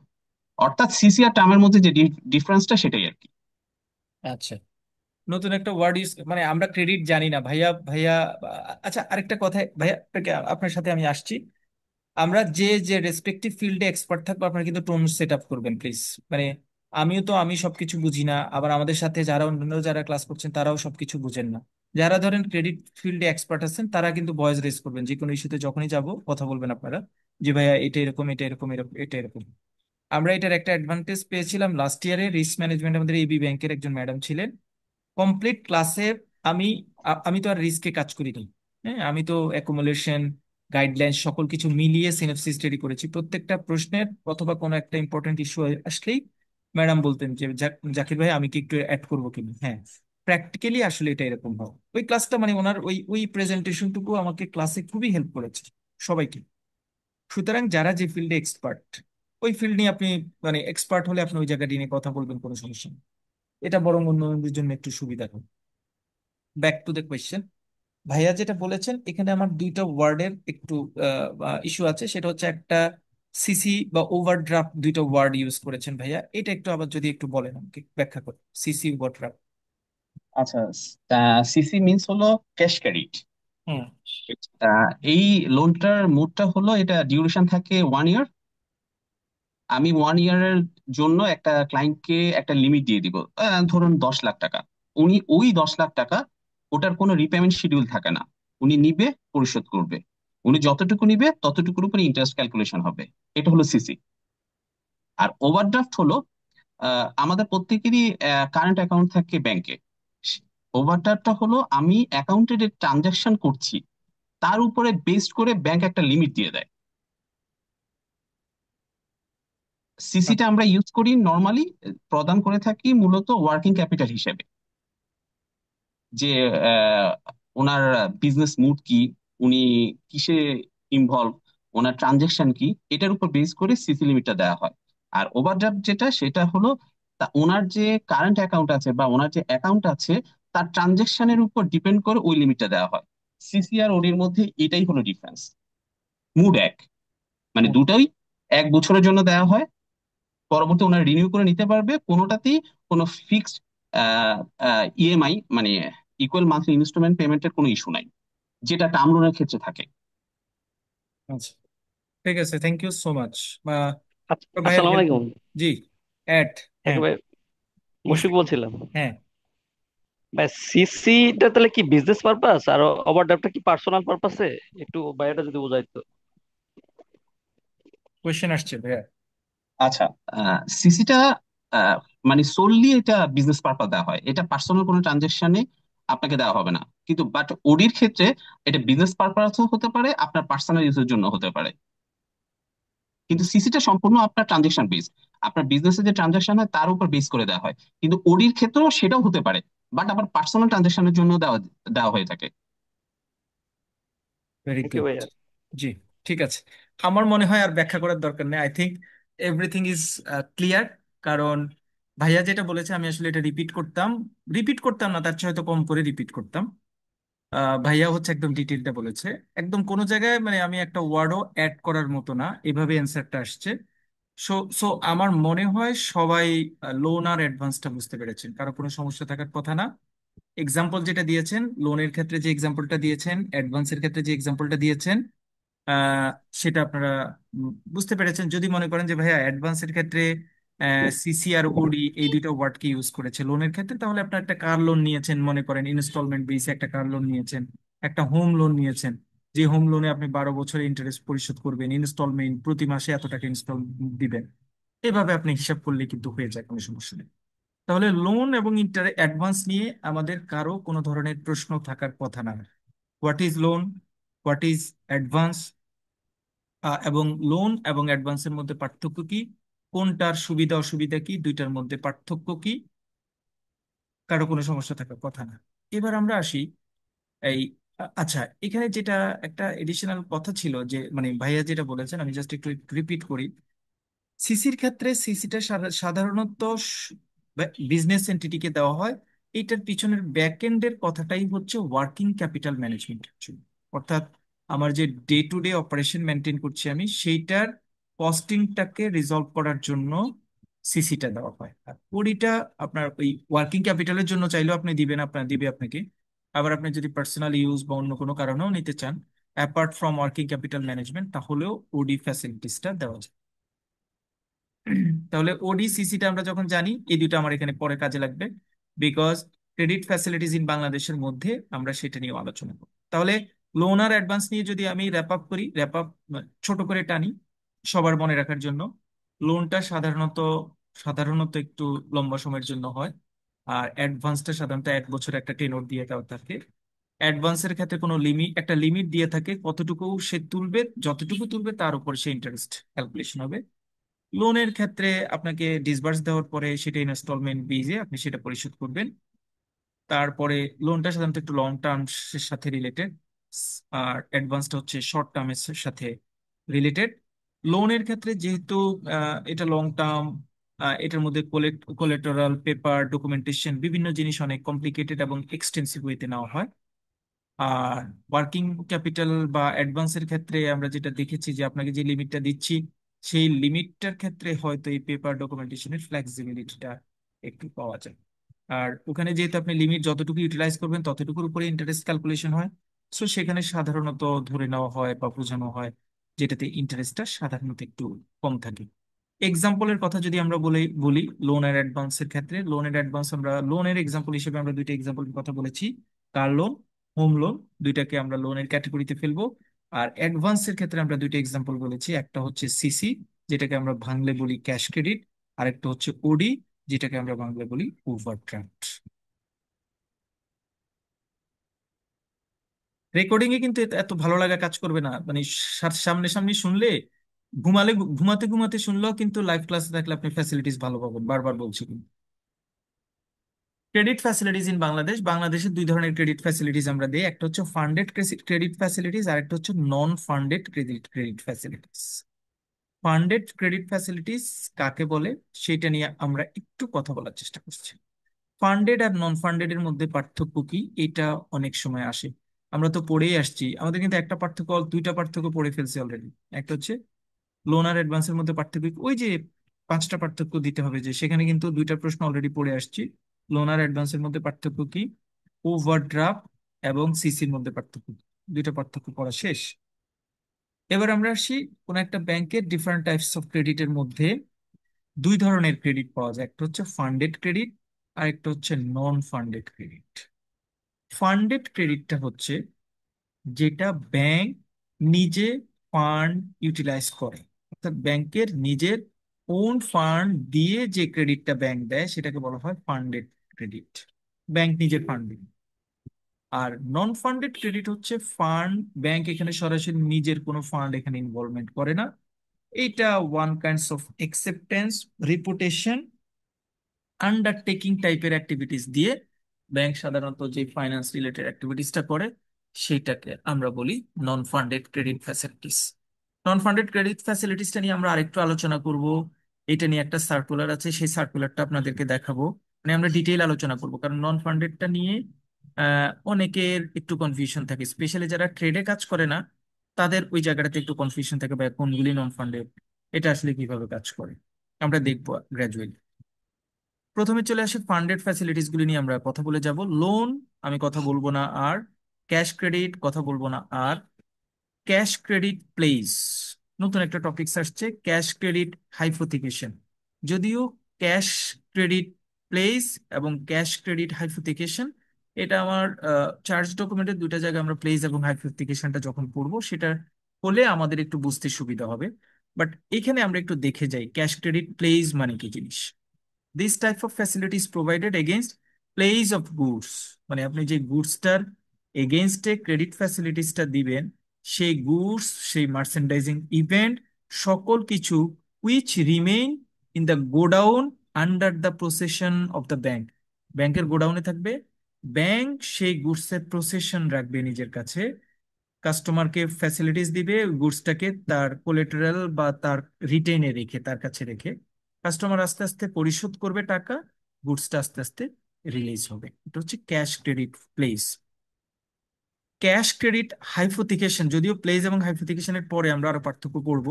অর্থাৎ সিসি আর টার্মের মধ্যে যে ডিফারেন্সটা সেটাই আর কি।
আচ্ছা, নতুন একটা ওয়ার্ড ইউজ, মানে আমরা ক্রেডিট জানি না ভাইয়া ভাইয়া। আচ্ছা, আরেকটা কথা ভাইয়া, আপনার সাথে আমি আসছি। আমরা যে যে রেসপেক্টিভ ফিল্ডে এক্সপার্ট থাকবো, আপনারা কিন্তু টোন সেট আপ করবেন প্লিজ। মানে আমি সবকিছু বুঝি না, আবার আমাদের সাথে যারা অন্যান্য যারা ক্লাস করছেন তারাও সবকিছু বুঝেন না। যারা ধরেন ক্রেডিট ফিল্ডে এক্সপার্ট আছেন তারা কিন্তু ভয়েস রেজ করবেন, যে কোনো ইস্যুতে যখনই যাব কথা বলবেন আপনারা, যে ভাইয়া এটা এরকম, এটা এরকম, এরকম, এটা এরকম। আমরা এটার একটা অ্যাডভান্টেজ পেয়েছিলাম লাস্ট ইয়ারে। রিস্ক ম্যানেজমেন্ট আমাদের এবি ব্যাংকের একজন ম্যাডাম ছিলেন, কমপ্লিট ক্লাসে। আমি আমি তো আর রিস্কে কাজ করিনি। হ্যাঁ, আমি তো অ্যাকুমুলেশন, গাইডলাইন সকল কিছু মিলিয়ে সিনপসিস রেডি করেছি। প্রত্যেকটা প্রশ্নের অথবা কোনো একটা ইম্পর্টেন্ট ইস্যু আসলেই ম্যাডাম বলতেন যে জাকির ভাই আমি কি একটু অ্যাড করবো কিনা। হ্যাঁ, প্র্যাকটিক্যালি আসলে এটা এরকম হয়। ওই ক্লাসটা মানে ওনার ওই ওই প্রেজেন্টেশনটুকু আমাকে ক্লাসে খুবই হেল্প করেছে সবাইকে। সুতরাং যারা যে ফিল্ডে এক্সপার্ট, ওই ফিল্ড নিয়ে আপনি মানে এক্সপার্ট হলে আপনি ওই জায়গাটি নিয়ে কথা বলবেন, কোনো সমস্যা নেই। এটা বরং অন্যদের জন্য একটু সুবিধা হবে। ব্যাক টু দ্য কোয়েশ্চেন, ভাইয়া যেটা বলেছেন এখানে আমার দুইটা ওয়ার্ডের একটু ইস্যু আছে। সেটা হচ্ছে একটা সিসি বা ওভারড্রাফট, দুইটা ওয়ার্ড ইউজ করেছেন ভাইয়া। এটা একটু আবার যদি একটু বলেন আমাকে, ব্যাখ্যা করে সিসি ওভারড্রাফট।
আচ্ছা, সিসি মিন্স হলো ক্যাশ ক্রেডিট।
হুম।
এই লোনটার মোডটা হলো, এটা ডিউরেশন থাকে 1 ইয়ার। আমি 1 ইয়ারের জন্য একটা ক্লায়েন্টকে একটা লিমিট দিয়ে দিব, ধরুন 10 লাখ টাকা। উনি ওই 10 লাখ টাকা, ওটার কোনো রিপেমেন্ট শিডিউল থাকে না। উনি নিবে, পরিশোধ করবে। উনি যতটুকু নিবে ততটুকুর উপরে ইন্টারেস্ট ক্যালকুলেশন হবে। এটা হলো সিসি। আর ওভারড্রাফট হলো, আমাদের প্রত্যেকেরই কারেন্ট অ্যাকাউন্ট থাকে ব্যাংকে। ওভারড্রাফটটা হলো আমি অ্যাকাউন্টে যে ট্রানজাকশন করছি তার উপরে বেসড করে ব্যাংক একটা লিমিট দিয়ে দেয়। সিসিটা আমরা ইউজ করি নর্মালি, প্রদান করে থাকি মূলত ওয়ার্কিং ক্যাপিটাল হিসেবে। যে আহ, ওনার বিজনেস মুড কি, উনি কিসে ইনভলভ, ওনার ট্রানজেকশন কি, এটার উপর বেস করে সিসি লিমিটটা দেওয়া হয়। আর ওভারড্রাফট যেটা, সেটা হলো ওনার যে কারেন্ট অ্যাকাউন্ট আছে বা ওনার যে অ্যাকাউন্ট আছে তার ট্রানজেকশনের উপর ডিপেন্ড করে ওই লিমিটটা দেওয়া হয়। সিসি আর ওডির মধ্যে এটাই হলো ডিফারেন্স। মুড এক, মানে দুটোই 1 বছরের জন্য দেওয়া হয়। পরবর্তী ওনারা রিনিউ করে নিতে পারবে। কোনোটাতেই কোনো ফিক্সড ইএমআই, মানে ইকুয়াল মান্থলি ইনস্টলমেন্ট পেমেন্টের কোনো ইস্যু নাই, যেটা টার্ম লোনের ক্ষেত্রে থাকে।
আচ্ছা, ঠিক আছে, থ্যাংক ইউ সো মাচ। ভাইয়ের
আসসালামু
হেল্প।
আলাইকুম।
জি, অ্যাড। হ্যাঁ,
একেবারে মুশফিক
মুশফিক।
বলছিলাম।
হ্যাঁ,
ভাই সিসিটা তাহলে কি বিজনেস পারপাস আর ওভারড্রাফটটা কি পার্সোনাল পারপাসে? একটু বাইরেটা যদি বোঝাইতো।
কোয়েশ্চেন আসছে ভাইয়া।
আচ্ছা, সিসিটা মানে সোললি এটা বিজনেস পারপাস দেওয়া হয়, এটা পার্সোনাল কোনো ট্রানজেকশনে আপনাকে দেওয়া হবে না। কিন্তু বাট ওডির ক্ষেত্রে এটা বিজনেস পারপাসও হতে পারে, আপনার পার্সোনাল ইউজের জন্য হতে পারে। কিন্তু সিসিটা সম্পূর্ণ আপনার ট্রানজেকশন বেস, আপনার বিজনেসে যে ট্রানজেকশন হয় তার উপর বেস করে দেওয়া হয়। কিন্তু ওডির ক্ষেত্রেও সেটাও হতে পারে, বাট আবার পার্সোনাল ট্রানজেকশনের জন্য দেওয়া দেওয়া হয়ে থাকে।
Very
thank you
good.
ভাইয়া।
জি, ঠিক আছে। আমার মনে হয় আর ব্যাখ্যা করার দরকার নেই। I think everything is clear. কারণ ভাইয়া যেটা বলেছে আমি আসলে এটা রিপিট করতাম না, তার চেয়ে হয়তো কম করে রিপিট করতাম। ভাইয়া হচ্ছে একদম ডিটেলটা বলেছে। একদম কোনো জায়গায় মানে আমি একটা ওয়ার্ডও অ্যাড করার মতো না, এভাবে অ্যান্সারটা আসছে। সো সো আমার মনে হয় সবাই লোন আর অ্যাডভান্সটা বুঝতে পেরেছেন, কারো কোনো সমস্যা থাকার কথা না। এক্সাম্পল যেটা দিয়েছেন, লোনের ক্ষেত্রে যে এক্সাম্পলটা দিয়েছেন, অ্যাডভান্সের ক্ষেত্রে যে এক্সাম্পলটা দিয়েছেন, আহ, সেটা আপনারা বুঝতে পেরেছেন। যদি মনে করেন যে ভাইয়া অ্যাডভান্সের ক্ষেত্রে সিসি আর ওডি এই দুইটা ওয়ার্ডকে ইউজ করেছে লোনের ক্ষেত্রে, তাহলে আপনার একটা কার লোন নিয়েছেন, মনে করেন ইনস্টলমেন্ট বেসে একটা কার লোন নিয়েছেন, একটা হোম লোন নিয়েছেন, যে হোম লোনে আপনি 12 বছরে ইন্টারেস্ট পরিশোধ করবেন, ইনস্টলমেন্ট প্রতি মাসে এত টাকা ইনস্টল দিবেন। এভাবে আপনি হিসাব করলে কিন্তু হয়ে যায়, কোনো সমস্যা নেই। তাহলে লোন এবং অ্যাডভান্স নিয়ে আমাদের কারো কোনো ধরনের প্রশ্ন থাকার কথা না। What is loan, what is advance, এবং লোন এবং অ্যাডভান্সের মধ্যে পার্থক্য কি, কোনটার সুবিধা অসুবিধা কি, দুইটার মধ্যে পার্থক্য কি, কারো কোনো সমস্যা থাকার কথা না। এবার আমরা আসি এই আচ্ছা, এখানে যেটা একটা এডিশনাল কথা ছিল যে মানে ভাইয়া যেটা বলেছেন, আমি জাস্ট একটু রিপিট করি। সিসির ক্ষেত্রে সিসিটা সাধারণত বিজনেস এন্টিটিকে দেওয়া হয়। এইটার পিছনের ব্যাক এন্ডের কথাটাই হচ্ছে ওয়ার্কিং ক্যাপিটাল ম্যানেজমেন্ট। অর্থাৎ আমার যে day to day operation maintain করছি আমি, সেইটার কস্টিংটাকে রিজলভ করার জন্য সিসিটা দেওয়া হয়। আর ওডিটা আপনার ওই ওয়ার্কিং ক্যাপিটালের জন্য চাইলেও আপনি দিবেন, আপনার দিবে আপনাকে। আবার আপনি যদি পার্সোনাল ইউজ বা অন্য কোনো কারণেও নিতে চান apart from working capital management, তাহলেও ওডি ফ্যাসিলিটিসটা দেওয়া যায়। তাহলে ওডি সিসিটা আমরা যখন জানি, এই দুটো আমার এখানে পরে কাজে লাগবে, বিকজ ক্রেডিট ফ্যাসিলিটিস ইন বাংলাদেশের মধ্যে আমরা সেটা নিয়ে আলোচনা করব। তাহলে লোন আর অ্যাডভান্স নিয়ে যদি আমি র্যাপ আপ করি, র্যাপ আপ ছোট করে টানি সবার মনে রাখার জন্য। লোনটা সাধারণত একটু লম্বা সময়ের জন্য হয়, আর অ্যাডভান্সটা সাধারণত 1 বছর একটা টেনর দিয়ে দেওয়া থাকে। অ্যাডভান্সের ক্ষেত্রে কোনো একটা লিমিট দিয়ে থাকে, কতটুকু সে তুলবে, যতটুকু তুলবে তার উপর সে ইন্টারেস্ট ক্যালকুলেশন হবে। লোনের ক্ষেত্রে আপনাকে ডিসবার্স দেওয়ার পরে সেটা ইনস্টলমেন্ট বেজে আপনি সেটা পরিশোধ করবেন। তারপরে লোনটা সাধারণত একটু লং টার্মের সাথে রিলেটেড, আর অ্যাডভান্সটা হচ্ছে শর্ট টার্মের সাথে রিলেটেড। লোনের ক্ষেত্রে যেহেতু এটা লং টার্ম, এটার মধ্যে কোলেটারাল পেপার ডকুমেন্টেশন বিভিন্ন জিনিস অনেক কমপ্লিকেটেড এবং এক্সটেন্সিভ ওয়েতে নেওয়া হয়। আর ওয়ার্কিং ক্যাপিটাল বা অ্যাডভান্সের ক্ষেত্রে আমরা যেটা দেখেছি যে আপনাকে যে লিমিটটা দিচ্ছি, সেই লিমিটটার ক্ষেত্রে হয়তো এই পেপার ডকুমেন্টেশনের ফ্লেক্সিবিলিটিটা একটু পাওয়া যায়। আর ওখানে যেহেতু আপনি লিমিট যতটুকু ইউটিলাইজ করবেন ততটুকুর উপরে ইন্টারেস্ট ক্যালকুলেশন হয়, সো সেখানে সাধারণত ধরে নেওয়া হয় বা বোঝানো হয় যেটাতে ইন্টারেস্টটা সাধারণত একটু কম থাকে। এক্সাম্পলের কথা যদি আমরা বলি লোন আর অ্যাডভান্সের ক্ষেত্রে, লোনের অ্যাডভান্স আমরা লোনের এক্সাম্পল হিসেবে আমরা দুইটা এক্সাম্পলের কথা বলেছি, কার লোন, হোম লোন, দুইটাকে আমরা লোনের ক্যাটাগরিতে ফেলবো। আর অ্যাডভান্সের ক্ষেত্রে আমরা দুইটা এক্সাম্পল বলেছি, একটা হচ্ছে সিসি যেটাকে আমরা বাংলা বলি ক্যাশ ক্রেডিট, আর একটা হচ্ছে ওডি যেটাকে আমরা বাংলা বলি ওভারড্রাফট। রেকর্ডিং এ কিন্তু এত এত ভালো লাগা কাজ করবে না, মানে সামনে সামনে শুনলে ঘুমালে ঘুমাতে ঘুমাতে শুনলেও কিন্তু লাইভ ক্লাসে থাকলে আপনি ফ্যাসিলিটিস ভালো পাবেন, বারবার বলছি কিন্তু। ক্রেডিট ফ্যাসিলিটিস ইন বাংলাদেশ, বাংলাদেশে দুই ধরনের ক্রেডিট ফ্যাসিলিটিস আমরা দিই, একটা হচ্ছে ফান্ডেড ক্রেডিট ফ্যাসিলিটিস আর একটা হচ্ছে non funded credit facilities. Funded credit facilities কাকে বলে সেটা নিয়ে আমরা একটু কথা বলার চেষ্টা করছি। ফান্ডেড আর নন ফান্ডেড এর মধ্যে পার্থক্য কি, এটা অনেক সময় আসে। আমরা তো পড়েই আসছি, আমাদের কিন্তু একটা পার্থক্য, দুইটা পার্থক্য পড়ে ফেলছি অলরেডি। একটা হচ্ছে লোন আর অ্যাডভান্সের মধ্যে পার্থক্য কি? ওই যে 5টা পার্থক্য দিতে হবে, যে সেখানে কিন্তু দুইটা প্রশ্ন অলরেডি পড়ে আসছি। লোন আর অ্যাডভান্সের মধ্যে পার্থক্য কি, ওভারড্রাফট এবং সিসির মধ্যে পার্থক্য কি? দুইটা পার্থক্য পড়া শেষ। এবার আমরা আসি, কোন একটা ব্যাংকের ডিফারেন্ট টাইপস অফ ক্রেডিটের মধ্যে দুই ধরনের ক্রেডিট পাওয়া যায়, একটা হচ্ছে ফান্ডেড ক্রেডিট আর একটা হচ্ছে নন ফান্ডেড ক্রেডিট। ফান্ডেড ক্রেডিটটা হচ্ছে যেটা ব্যাংক নিজে ফান্ড ইউটিলাইজ করে, অর্থাৎ ব্যাংকের নিজের ওন ফান্ড দিয়ে যে ক্রেডিটটা ব্যাংক দেয় সেটাকে বলা হয় ফান্ডেড ক্রেডিট, ব্যাংক নিজের ফান্ড দিয়ে। আর নন ফান্ডেড ক্রেডিট হচ্ছে ফান্ড, ব্যাংক এখানে সরাসরি নিজের কোনো ফান্ড এখানে ইনভলভমেন্ট করে না। এইটা one kinds of acceptance, reputation, undertaking টাইপের অ্যাক্টিভিটিস দিয়ে ব্যাংক সাধারণত যে ফাইন্যান্স রিলেটেড অ্যাক্টিভিটিসটা করে সেইটাকে আমরা বলি non funded credit facilities. Non funded credit ফ্যাসিলিটিসটা নিয়ে আমরা আরেকটু আলোচনা করব। এটা নিয়ে একটা সার্কুলার আছে, সেই সার্কুলারটা আপনাদেরকে দেখাবো, মানে আমরা ডিটেইল আলোচনা করব, কারণ নন ফান্ডেডটা নিয়ে অনেকের একটু কনফিউশন থাকে, স্পেশালি যারা ট্রেডে কাজ করে না তাদের ওই জায়গাটাতে একটু কনফিউশন থাকে, বা কোনগুলি নন ফান্ডেড, এটা আসলে কিভাবে কাজ করে আমরা দেখবো গ্রাজুয়ালি। প্রথমে চলে আসে ফান্ডেড ফ্যাসিলিটিস গুলি নিয়ে আমরা কথা বলে যাব। লোন আমি কথা বলবো না, আর ক্যাশ ক্রেডিট কথা বলবো না, আর ক্যাশ ক্রেডিট প্লেস নতুন একটা টপিক আসছে, ক্যাশ ক্রেডিট হাইপোথিকেশন। যদিও ক্যাশ ক্রেডিট প্লেস এবং ক্যাশ ক্রেডিট হাইপোথিকেশন এটা আমার চার্জ ডকুমেন্টের দুইটা জায়গায় আমরা প্লেস এবং হাইপোথিকেশনটা যখন পড়বো সেটা হলে আমাদের একটু বুঝতে সুবিধা হবে। বাট এখানে আমরা একটু দেখে যাই ক্যাশ ক্রেডিট প্লেস মানে কি জিনিস। This type of facility is provided against place of goods, মানে আপনি যে গুডসটার এগেনস্টে ক্রেডিট ফ্যাসিলিটিসটা দিবেন, সেই গুডস, সেই মার্চেন্ডাইজিং ইভেন্ট, সকল কিছু which remain in the godown under the procession of the bank, ব্যাংকের গোডাউনে থাকবে, ব্যাংক সেই গুডসের প্রসেশন রাখবে নিজের কাছে, কাস্টমারকে ফ্যাসিলিটিস দিবে গুডসটাকে তার কোলেটারাল বা তার রিটেইনে রেখে, তার কাছে রেখে কাস্টমার আস্তে আস্তে পরিশোধ করবে টাকা, গুডসটা আস্তে আস্তে রিলিজ হবে। এটা হচ্ছে cash credit pledge. Cash credit hypothecation, যদিও প্লেস এবং হাইপোথিকেশনের পরে আমরা আরো পার্থক্য করব।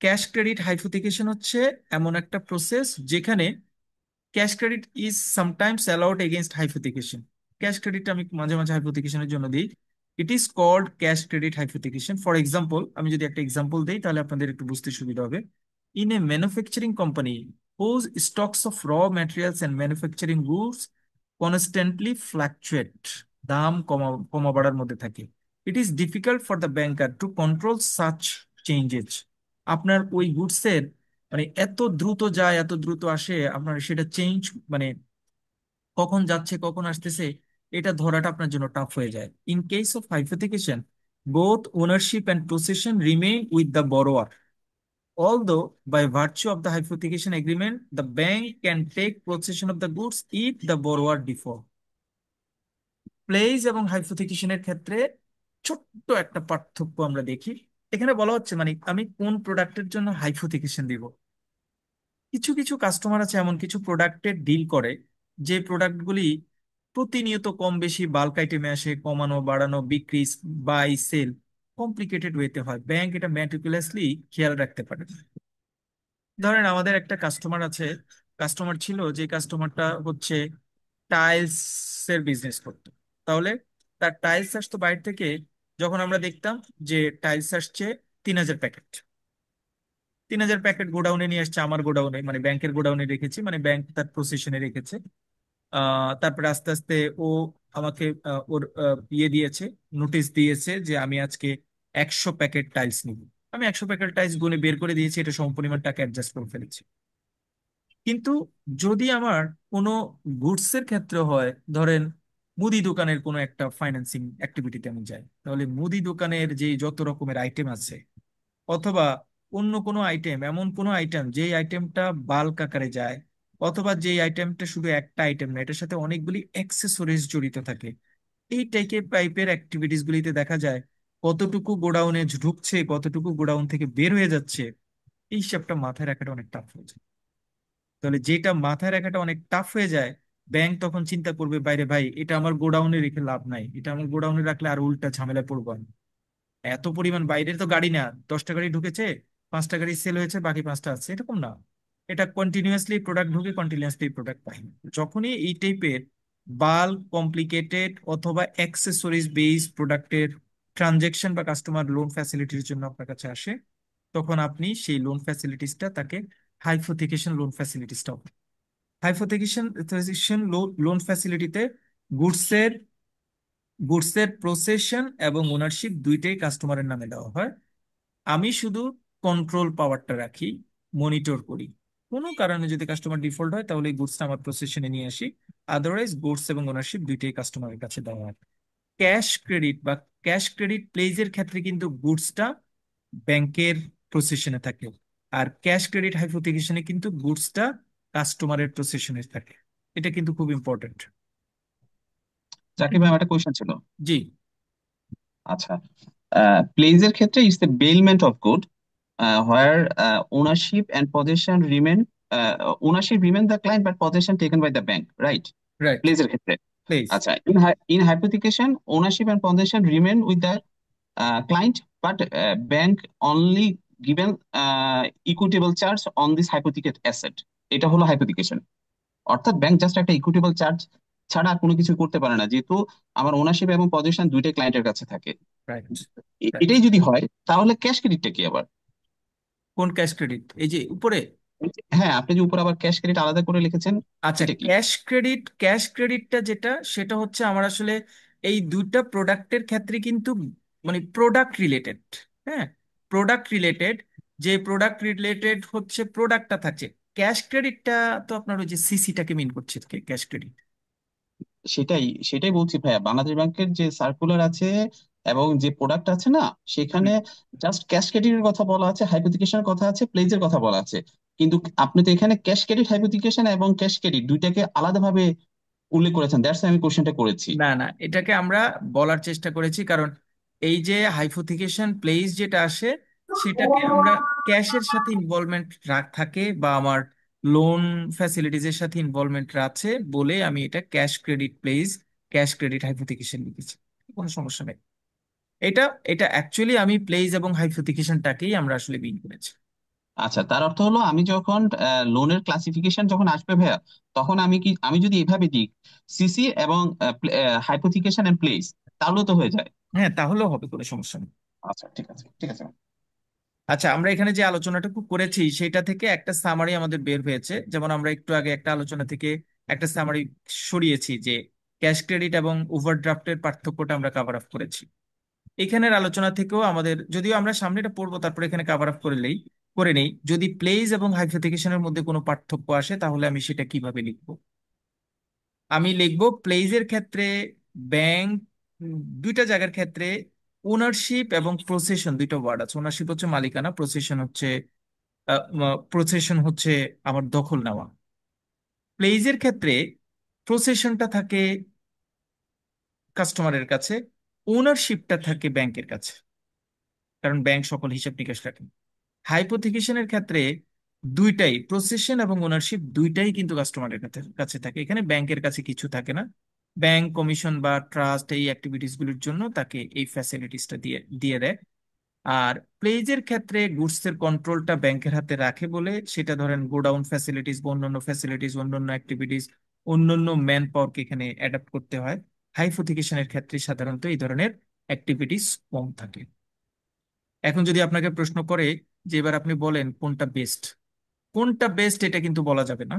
ক্যাশ ক্রেডিট হাইপোথিকেশন হচ্ছে এমন একটা প্রসেস যেখানে cash credit is sometimes allowed against hypothecation. Cash credit আমি মাঝে মাঝে হাইপোথিকেশনের জন্য দিই। It is called cash credit hypothecation. For example, আমি যদি একটা এক্সাম্পল দিই তাহলে আপনাদের একটু বুঝতে সুবিধা হবে। In a manufacturing company whose stocks of raw materials and manufacturing goods constantly fluctuate, দাম কমা কমা বাড়ার মধ্যে থাকে, it is difficult for the banker to control such changes. আপনার ওই গুডসের মানে এত দ্রুত যায়, এত দ্রুত আসে, আপনার সেটা চেঞ্জ মানে কখন যাচ্ছে কখন আসতেছে এটা ধরাটা আপনার জন্য টাফ হয়ে যায়। In case of hypothecation, both ownership and possession remain with the borrower, although by virtue of the hypothecation agreement the bank can take possession of the goods if the borrower default. Pledge এবং হাইপোথিকেশনের ক্ষেত্রে ছোট্ট একটা পার্থক্য আমরা দেখি। এখানে বলা হচ্ছে মানে আমি কোন প্রোডাক্টের জন্য হাইপোথিকেশন দিব। কিছু কিছু কাস্টমার আছে এমন কিছু প্রোডাক্টের ডিল করে যে প্রোডাক্টগুলি প্রতিনিয়ত কম বেশি বাল্ক আইটেমে আসে, কমানো বাড়ানো বিক্রি বাই সেল কমপ্লিকেটেড ওয়েতে হয়, ব্যাংক এটা ম্যাটিকুলাসলি খেয়াল রাখতে পারে। ধরেন আমাদের একটা কাস্টমার আছে, কাস্টমার ছিল যে কাস্টমারটা হচ্ছে টাইলস এর বিজনেস করতো। তাহলে তার টাইলস আসতো বাইরে থেকে, যখন আমরা দেখতাম যে টাইলস আসছে 3,000 প্যাকেট, 3,000 প্যাকেট গোডাউনে নিয়ে আসছে, আমার গোডাউনে মানে ব্যাংকের গোডাউনে রেখেছি, মানে ব্যাংক তার প্রসেশনে রেখেছে। তারপরে আস্তে আস্তে ও আমাকে ওর ইয়ে দিয়েছে, নোটিশ দিয়েছে যে আমি আজকে 100 প্যাকেট টাইলস নিব। আমি 100 প্যাকেট টাইলস গুনে বের করে দিয়েছি, এটা সমপরিমাণ টাকা অ্যাডজাস্ট করে ফেলেছি। কিন্তু যদি আমার কোনো গুডসের ক্ষেত্রে হয়, ধরেন মুদি দোকানের কোনো একটা ফাইন্যান্সিং অ্যাক্টিভিটিতে আমি যাই, তাহলে মুদি দোকানের যে যত রকমের আইটেম আছে, অথবা অন্য কোনো আইটেম, এমন কোনো আইটেম যেই আইটেমটা বাল্ক আকারে যায়, অথবা যেই আইটেমটা শুধু একটা আইটেম না এটার সাথে অনেকগুলি অ্যাক্সেসরিজ জড়িত থাকে, এই টাইপের অ্যাক্টিভিটিস গুলিতে দেখা যায় কতটুকু গোডাউনে ঢুকছে কতটুকু গোডাউন থেকে বের হয়ে যাচ্ছে, এই হিসাবটা মাথায় রাখাটা অনেক টাফ হয়ে যায়। তাহলে যেটা মাথায় রাখাটা অনেক টাফ হয়ে যায়, ব্যাংক তখন চিন্তা করবে বাইরে ভাই এটা আমার গোডাউনে রেখে লাভ নাই, এটা আমার গোডাউনে রাখলে আর উল্টা ঝামেলায় পড়বো আমি। এত পরিমাণ বাইরের তো গাড়ি না, 10টা গাড়ি ঢুকেছে, 5টা গাড়ি সেল হয়েছে, বাকি 5টা আছে, এরকম না। এটা কন্টিনিউয়াসলি প্রোডাক্ট ঢুকে কন্টিনিউয়াসলি প্রোডাক্ট পাই। যখনই এই টাইপের বাল্ক কমপ্লিকেটেড অথবা অ্যাক্সেসরিজ বেসড প্রোডাক্টের ট্রানজেকশন বা কাস্টমার লোন ফ্যাসিলিটির জন্য আপনার কাছে আসে, তখন আপনি সেই লোন ফ্যাসিলিটিসটা তাকে হাইপোথিকেশন লোন ফ্যাসিলিটিসটা, হাইপোথিকেশন লোন ফ্যাসিলিটিতে গুডসের গুডসের প্রসেসন এবং ওনারশিপ দুইটাই কাস্টমারের নামে দেওয়া হয়। আমি শুধু কন্ট্রোল পাওয়ারটা রাখি, মনিটর করি। কোনো কারণে যদি কাস্টমার ডিফল্ট হয় তাহলে এই গুডসটা আমার প্রসেসনে নিয়ে আসি, আদারওয়াইজ গুডস এবং ওনারশিপ দুইটাই কাস্টমারের কাছে দেওয়া হয়। ক্যাশ ক্রেডিট বা ক্যাশ ক্রেডিট প্লেজের ক্ষেত্রে কিন্তু গুডসটা ব্যাংকের প্রসেসনে থাকে, আর ক্যাশ ক্রেডিট হাইপোথিকেশনে কিন্তু গুডসটা কাস্টমারের প্রসেসনে থাকে। এটা কিন্তু খুব ইম্পর্টেন্ট।
জাকির ভাই, আমার একটা কোয়েশ্চেন ছিল।
জি।
আচ্ছা, প্লেজের ক্ষেত্রে is the bailment of good where ownership and possession remain, ownership remain the client but possession taken by the bank, right?
Right.
প্লেজের ক্ষেত্রে।
প্লেজ।
আচ্ছা, in hypothecation ownership and possession remain with the client, but bank only given equitable charge on this hypothetical asset. এটা হলো হাইপোথিকেশন। অর্থাৎ ব্যাংক জাস্ট একটা ইকুইটেবল চার্জ ছাড়া আর কোনো কিছু করতে পারে না, যেহেতু আমার ওনারশিপ এবং পজিশন দুইটাই ক্লায়েন্টের কাছে থাকে।
রাইট।
এটাই যদি হয় তাহলে ক্যাশ ক্রেডিটটা কি আবার?
কোন ক্যাশ ক্রেডিট? এই যে উপরে।
হ্যাঁ, আপনি যে উপর আবার ক্যাশ ক্রেডিট আলাদা করে লিখেছেন,
আচ্ছা,
এটা কি?
ক্যাশ ক্রেডিটটা যেটা সেটা হচ্ছে আমার আসলে এই দুইটা প্রোডাক্টের ক্ষেত্রে কিন্তু মানে প্রোডাক্ট রিলেটেড। হ্যাঁ, প্রোডাক্ট রিলেটেড, যে প্রোডাক্ট রিলেটেড হচ্ছে প্রোডাক্টটা থাকছে। ক্যাশ ক্রেডিটটা তো আপনার ওই যে সিসিটাকে মিন করছে ক্যাশ ক্রেডিট।
সেটাই সেটাই বলছি ভাইয়া, বাংলাদেশ ব্যাংকের যে সার্কুলার আছে এবং যে প্রোডাক্ট আছে না, সেখানে জাস্ট ক্যাশ ক্রেডিটের কথা বলা আছে, হাইপোথিকেশনের কথা আছে, প্লেজের কথা বলা আছে। কিন্তু আপনি তো এখানে ক্যাশ ক্রেডিট হাইপোথিকেশন এবং ক্যাশ ক্রেডিট দুইটাকে আলাদাভাবে উল্লেখ করেছেন, দ্যাটস আমি কোশ্চেনটা করেছি।
না না, এটাকে আমরা বলার চেষ্টা করেছি কারণ এই যে হাইপোথিকেশন প্লেস যেটা আসে, সেটাকে আমরা ক্যাশের সাথে ইনভলভমেন্ট থাকে, বা আমার লোন ফ্যাসিলিটিজের সাথে ইনভলভমেন্ট আছে বলে আমি এটা cash credit pledge, cash credit hypothecation লিখেছি। কোনো সমস্যা নেই। এটা এটা অ্যাকচুয়ালি আমি প্লেস এবং হাইপোথিকেশনটাকেই আমরা আসলে বিন করেছি।
আচ্ছা, তার অর্থ হলো আমি যখন লোনের ক্লাসিফিকেশন যখন আসবে ভাইয়া, তখন আমি যদি এভাবে দিই সিসি এবং হাইপোথিকেশন এন্ড প্লেস, তাহলেও তো হয়ে যায়।
হ্যাঁ, তাহলেও হবে, কোনো সমস্যা নেই।
আচ্ছা, ঠিক আছে, ঠিক আছে।
আচ্ছা, আমরা এখানে যে আলোচনাটুকু করেছি সেটা থেকে একটা সামারি আমাদের বের হয়েছে। যেমন আমরা একটু আগে একটা আলোচনা থেকে একটা সামারি সরিয়েছি যে ক্যাশ ক্রেডিট এবং ওভারড্রাফটের পার্থক্যটা আমরা কাভার আপ করেছি। এখানের আলোচনা থেকেও আমাদের, যদিও আমরা সামনে এটা পড়বো তারপরে এখানে কাভার আপ করে নেই, যদি প্লেস এবং হাইপোথিকেশনের মধ্যে কোনো পার্থক্য আসে তাহলে আমি সেটা কিভাবে লিখবো। আমি লিখবো প্লেজের ক্ষেত্রে ব্যাংক, দুইটা জায়গার ক্ষেত্রে ওনারশিপ এবং প্রসেশন দুইটা ওয়ার্ড আছে। ওনারশিপ হচ্ছে মালিকানা, প্রসেশন হচ্ছে আমার দখল নেওয়া। প্লেজের ক্ষেত্রে প্রসেশনটা থাকে কাস্টমারের কাছে, ওনারশিপটা থাকে ব্যাংকের কাছে, কারণ ব্যাংক সকল হিসাব নিকাশ রাখে। হাইপোথিকেশনের ক্ষেত্রে দুইটাই, প্রসেসন এবং ওনারশিপ দুইটাই কিন্তু কাস্টমারের কাছে কাছে থাকে, এখানে ব্যাংকের কাছে কিছু থাকে না। ব্যাংক কমিশন বা ট্রাস্ট এই অ্যাক্টিভিটিস গুলির জন্য তাকে এই ফ্যাসিলিটিসটা দিয়ে দিয়ে দেয়। আর প্লেজের ক্ষেত্রে গুডস এর কন্ট্রোলটা ব্যাংকের হাতে রাখে বলে সেটা ধরেন গোডাউন ফ্যাসিলিটিস বা অন্যান্য ফ্যাসিলিটিস, অন্যান্য অ্যাক্টিভিটিস, অন্যান্য ম্যান পাওয়ারকে এখানে অ্যাডাপ্ট করতে হয়। হাইপোথিকেশনের ক্ষেত্রে সাধারণত এই ধরনের অ্যাক্টিভিটিস কম থাকে। এখন যদি আপনাকে প্রশ্ন করে যে এবার আপনি বলেন কোনটা বেস্ট, কোনটা বেস্ট এটা কিন্তু বলা যাবে না,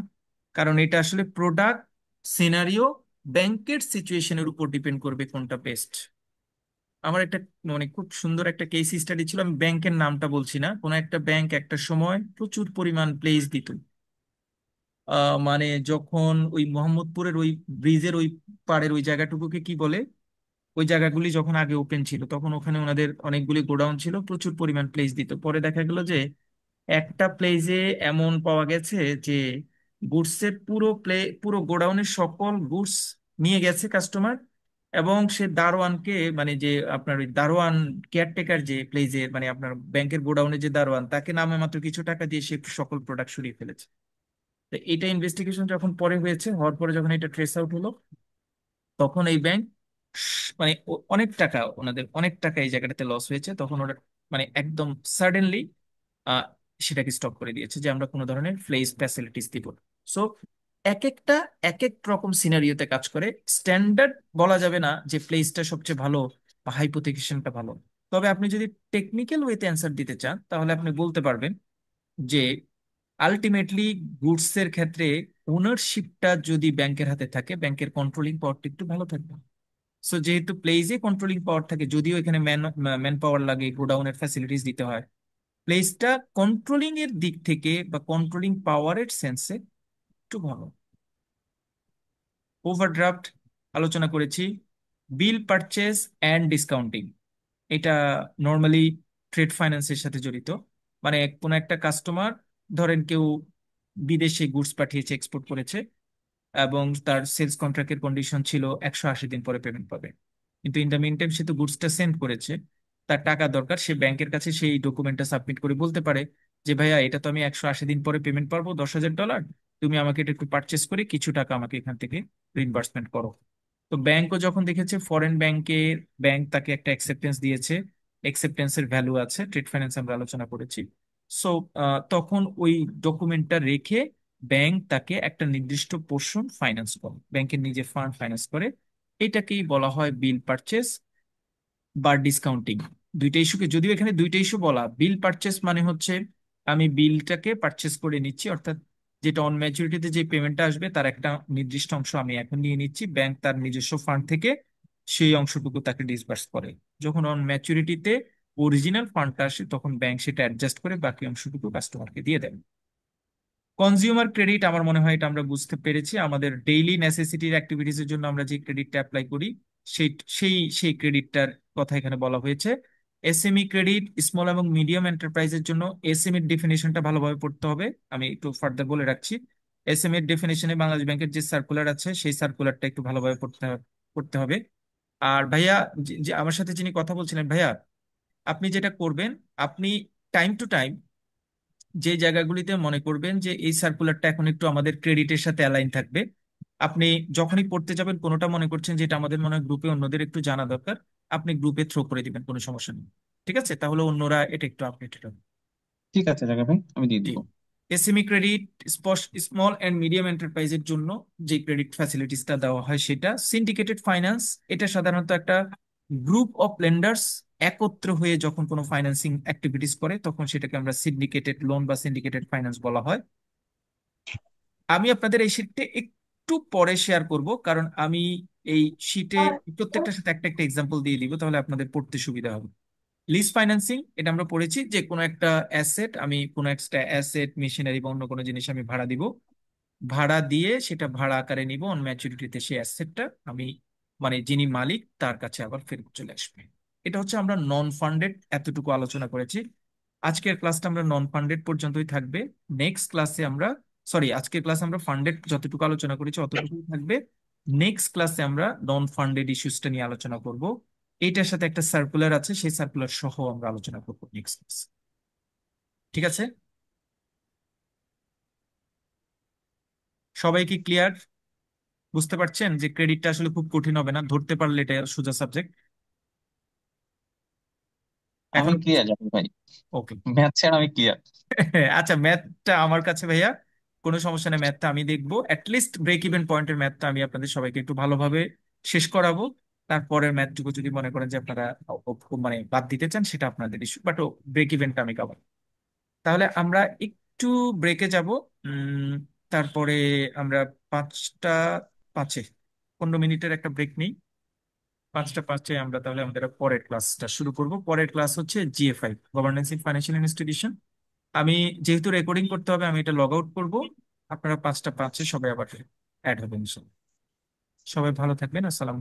কারণ এটা আসলে প্রোডাক্ট, সিনারিও, ব্যাংকের সিচুয়েশনের উপর ডিপেন্ড করবে কোনটা বেস্ট। আমার একটা মানে খুব সুন্দর একটা কেস স্টাডি ছিল, আমি ব্যাংকের নামটা বলছি না, কোন একটা ব্যাংক একটা সময় প্রচুর পরিমাণ প্লেস দিত। মানে যখন ওই মোহাম্মদপুরের ওই ব্রিজের ওই পাড়ের ওই জায়গাটুকুকে কি বলে, ওই জায়গাগুলি যখন আগে ওপেন ছিল তখন ওখানে ওনাদের অনেকগুলি গোডাউন ছিল, প্রচুর পরিমাণ প্লেস দিত। পরে দেখা গেল যে একটা প্লেসে এমন পাওয়া গেছে যে গুডসের পুরো গোডাউনের সকল গুডস নিয়ে গেছে কাস্টমার, এবং সে দারোয়ানকে, মানে যে আপনার ওই দারোয়ান কেয়ারটেকার যে প্লেসের, মানে আপনার ব্যাংকের গোডাউনের যে দারোয়ান, তাকে নামে মাত্র কিছু টাকা দিয়ে সে সকল প্রোডাক্ট সরিয়ে ফেলেছে। তো এটা ইনভেস্টিগেশন যখন পরে হয়েছে, হওয়ার পরে যখন এটা ট্রেস আউট হলো, তখন এই ব্যাংক মানে অনেক টাকা, ওনাদের অনেক টাকা এই জায়গাটাতে লস হয়েছে। তখন ওরা মানে একদম সাডেনলি সেটাকে স্টপ করে দিয়েছে যে আমরা কোনো ধরনের ফ্লেজ ফ্যাসিলিটিস দিব। সো এক একটা এক এক রকম সিনারিওতে কাজ করে। স্ট্যান্ডার্ড বলা যাবে না যে প্লেসটা সবচেয়ে ভালো বা হাইপোথিকেশনটা ভালো। তবে আপনি যদি টেকনিক্যাল ওয়েতে অ্যান্সার দিতে চান তাহলে আপনি বলতে পারবেন যে আলটিমেটলি গুডস এর ক্ষেত্রে ওনারশিপটা যদি ব্যাংকের হাতে থাকে, ব্যাংকের কন্ট্রোলিং পাওয়ারটা একটু ভালো থাকবে। সো যেহেতু প্লেজে কন্ট্রোলিং পাওয়ার থাকে, যদিও এখানে ম্যান পাওয়ার লাগে, গোডাউনের ফ্যাসিলিটিস দিতে হয়, প্লেসটা কন্ট্রোলিং এর দিক থেকে বা কন্ট্রোলিং পাওয়ারের সেন্সে একটু ভালো। ওভারড্রাফট আলোচনা করেছি। বিল পারচেজ অ্যান্ড ডিসকাউন্টিং, এটা নর্মালি ট্রেড ফাইন্যান্সের সাথে জড়িত। মানে কোনো একটা কাস্টমার, ধরেন কেউ বিদেশে গুডস পাঠিয়েছে, এক্সপোর্ট করেছে, এবং তার সেলস কন্ট্রাক্টের কন্ডিশন ছিল 180 দিন পরে পেমেন্ট পাবে, কিন্তু ইন দ্য মিন টাইম সে তো গুডসটা সেন্ড করেছে, তার টাকা দরকার, সে ব্যাংকের কাছে সেই ডকুমেন্টটা সাবমিট করে বলতে পারে যে ভাইয়া এটা তো আমি 180 দিন পরে পেমেন্ট পাবো, $10,000, তুমি আমাকে এটা একটু পারচেস করে কিছু টাকা আমাকে এখান থেকে রিইম্বার্সমেন্ট করো। তো ব্যাংকও যখন দেখেছে ফরেন ব্যাংক তাকে একটা অ্যাকসেপ্টেন্স দিয়েছে, অ্যাকসেপ্টেন্সের ভ্যালু আছে, ট্রেড ফাইন্যান্স আমরা আলোচনা করেছি। সো তখন ওই ডকুমেন্টটা রেখে ব্যাংক তাকে একটা নির্দিষ্ট পোর্শন ফাইন্যান্স করে, ব্যাংকের নিজের ফান্ড ফাইন্যান্স করে। এটাকেই বলা হয় বিল পারচেস বা ডিসকাউন্টিং। দুইটা ইস্যুকে, যদিও এখানে দুইটা ইস্যু বলা, বিল পারচেস মানে হচ্ছে আমি বিলটাকে পারচেস করে নিচ্ছি, অর্থাৎ যেটা অন ম্যাচুরিটিতে যে পেমেন্টটা আসবে তার একটা নির্দিষ্ট অংশ আমি এখন নিয়ে নিচ্ছি, ব্যাংক তার নিজস্ব ফান্ড থেকে সেই অংশটুকু তাকে ডিসবার্স করে। যখন অন ম্যাচুরিটিতে অরিজিনাল ফান্ডটা আসে তখন ব্যাংক সেটা অ্যাডজাস্ট করে বাকি অংশটুকু কাস্টমারকে দিয়ে দেয়। কনজিউমার ক্রেডিট, আমার মনে হয় এটা আমরা বুঝতে পেরেছি। আমাদের ডেইলি নেসেসিটির অ্যাক্টিভিটিস এর জন্য আমরা যে ক্রেডিটটা অ্যাপ্লাই করি, সেই সেই সেই ক্রেডিটটার কথা এখানে বলা হয়েছে। এসএমই ক্রেডিট, স্মল এবং মিডিয়াম এন্টারপ্রাইজের জন্য এসএমই এর ডেফিনেশনটা ভালোভাবে পড়তে হবে, আমি একটু ফার্দার বলে রাখছি। এসএমই এর ডেফিনেশনে বাংলাদেশ ব্যাংকের যে সার্কুলার আছে সেই সার্কুলারটা একটু ভালোভাবে পড়তে হবে। আর ভাইয়া, যে আমার সাথে যিনি কথা বলছিলেন ভাইয়া, আপনি যেটা করবেন, আপনি টাইম টু টাইম যে জায়গাগুলিতে মনে করবেন যে এই সার্কুলারটা এখন একটু আমাদের ক্রেডিটের সাথে অ্যালাইন থাকবে, আপনি যখনই পড়তে যাবেন কোনোটা মনে করছেন যেটা আমাদের মনে হয় গ্রুপে অন্যদের একটু জানা দরকার, আপনি গ্রুপে থ্রো করে দিবেন, কোনো সমস্যা নেই। ঠিক আছে, তাহলে অন্যরা এটা একটু আপডেটেড হবে।
ঠিক আছে জাকির ভাই, আমি দিয়ে
জি।
দিব।
SME credit, small and medium এন্টারপ্রাইজের জন্য যে ক্রেডিট ফ্যাসিলিটিসটা দেওয়া হয় সেটা সিন্ডিকেটেড ফাইন্যান্স। এটা সাধারণত একটা গ্রুপ অফ লেন্ডার্স একত্র হয়ে যখন কোনো ফাইন্যান্সিং অ্যাক্টিভিটিস করে তখন সেটাকে আমরা সিন্ডিকেটেড লোন বা সিন্ডিকেটেড ফাইন্যান্স বলা হয়। আমি আপনাদের এই শীটটা একটু পরে শেয়ার করব, কারণ আমি এই শীটে প্রত্যেকটার সাথে একটা একটা এক্সাম্পল দিয়ে দিব, তাহলে আপনাদের পড়তে সুবিধা হবে। লিজ ফাইন্যান্সিং, এটা আমরা পড়েছি যে কোনো একটা অ্যাসেট, আমি কোনো একটা অ্যাসেট, মেশিনারি বা অন্য কোনো জিনিস আমি ভাড়া দিব, ভাড়া দিয়ে সেটা ভাড়া আকারে নিব, অন ম্যাচুরিটিতে সেই অ্যাসেটটা আমি, মানে যিনি মালিক তার কাছে আবার ফেরত চলে আসবে। এটা হচ্ছে আমরা নন ফান্ডেড এতটুকু আলোচনা করেছি। আজকের ক্লাসটা আমরা নন ফান্ডেড পর্যন্তই থাকবে। নেক্সট ক্লাসে আমরা, সরি, আজকের ক্লাসে আমরা ফান্ডেড যতটুকু আলোচনা করেছি অতটুকুই থাকবে। নেক্সট ক্লাসে আমরা নন ফান্ডেড ইস্যুসটা নিয়ে আলোচনা করব। এইটার সাথে একটা সার্কুলার আছে, সেই সার্কুলার সহ আমরা আলোচনা করবো নেক্সট ক্লাস। ঠিক আছে, সবাই কি ক্লিয়ার? বুঝতে পারছেন যে ক্রেডিটটা আসলে খুব কঠিন হবে না, ধরতে পারলে এটা সোজা সাবজেক্ট।
আমি
এখন
ক্লিয়ার জাকির ভাই,
ওকে।
ম্যাথ ছাড়া আমি ক্লিয়ার।
আচ্ছা, ম্যাথটা আমার কাছে ভাইয়া কোনো সমস্যা নেই, ম্যাথটা আমি দেখবো, অ্যাটলিস্ট ব্রেক ইভেন পয়েন্টের ম্যাথটা আমি আপনাদের সবাইকে একটু ভালোভাবে শেষ করাবো। তারপরের ম্যাথটুকু যদি মনে করেন যে আপনারা মানে বাদ দিতে চান সেটা আপনাদের ইস্যু, বাট ব্রেক ইভেনটা আমি কভার। তাহলে আমরা একটু ব্রেকে যাব। উম তারপরে আমরা 5টা 5-এ, 15 মিনিটের একটা ব্রেক নিই। 5টা 5-এ আমরা তাহলে আমাদের পরের ক্লাসটা শুরু করব। পরের ক্লাস হচ্ছে GFI, governance in financial institution. আমি যেহেতু রেকর্ডিং করতে হবে আমি এটা লগ আউট করবো। আপনারা 5টা 5-এ সবাই আবার অ্যাড হবেন ইনশাল্লাহ। সবাই ভালো থাকবেন, আসসালাম।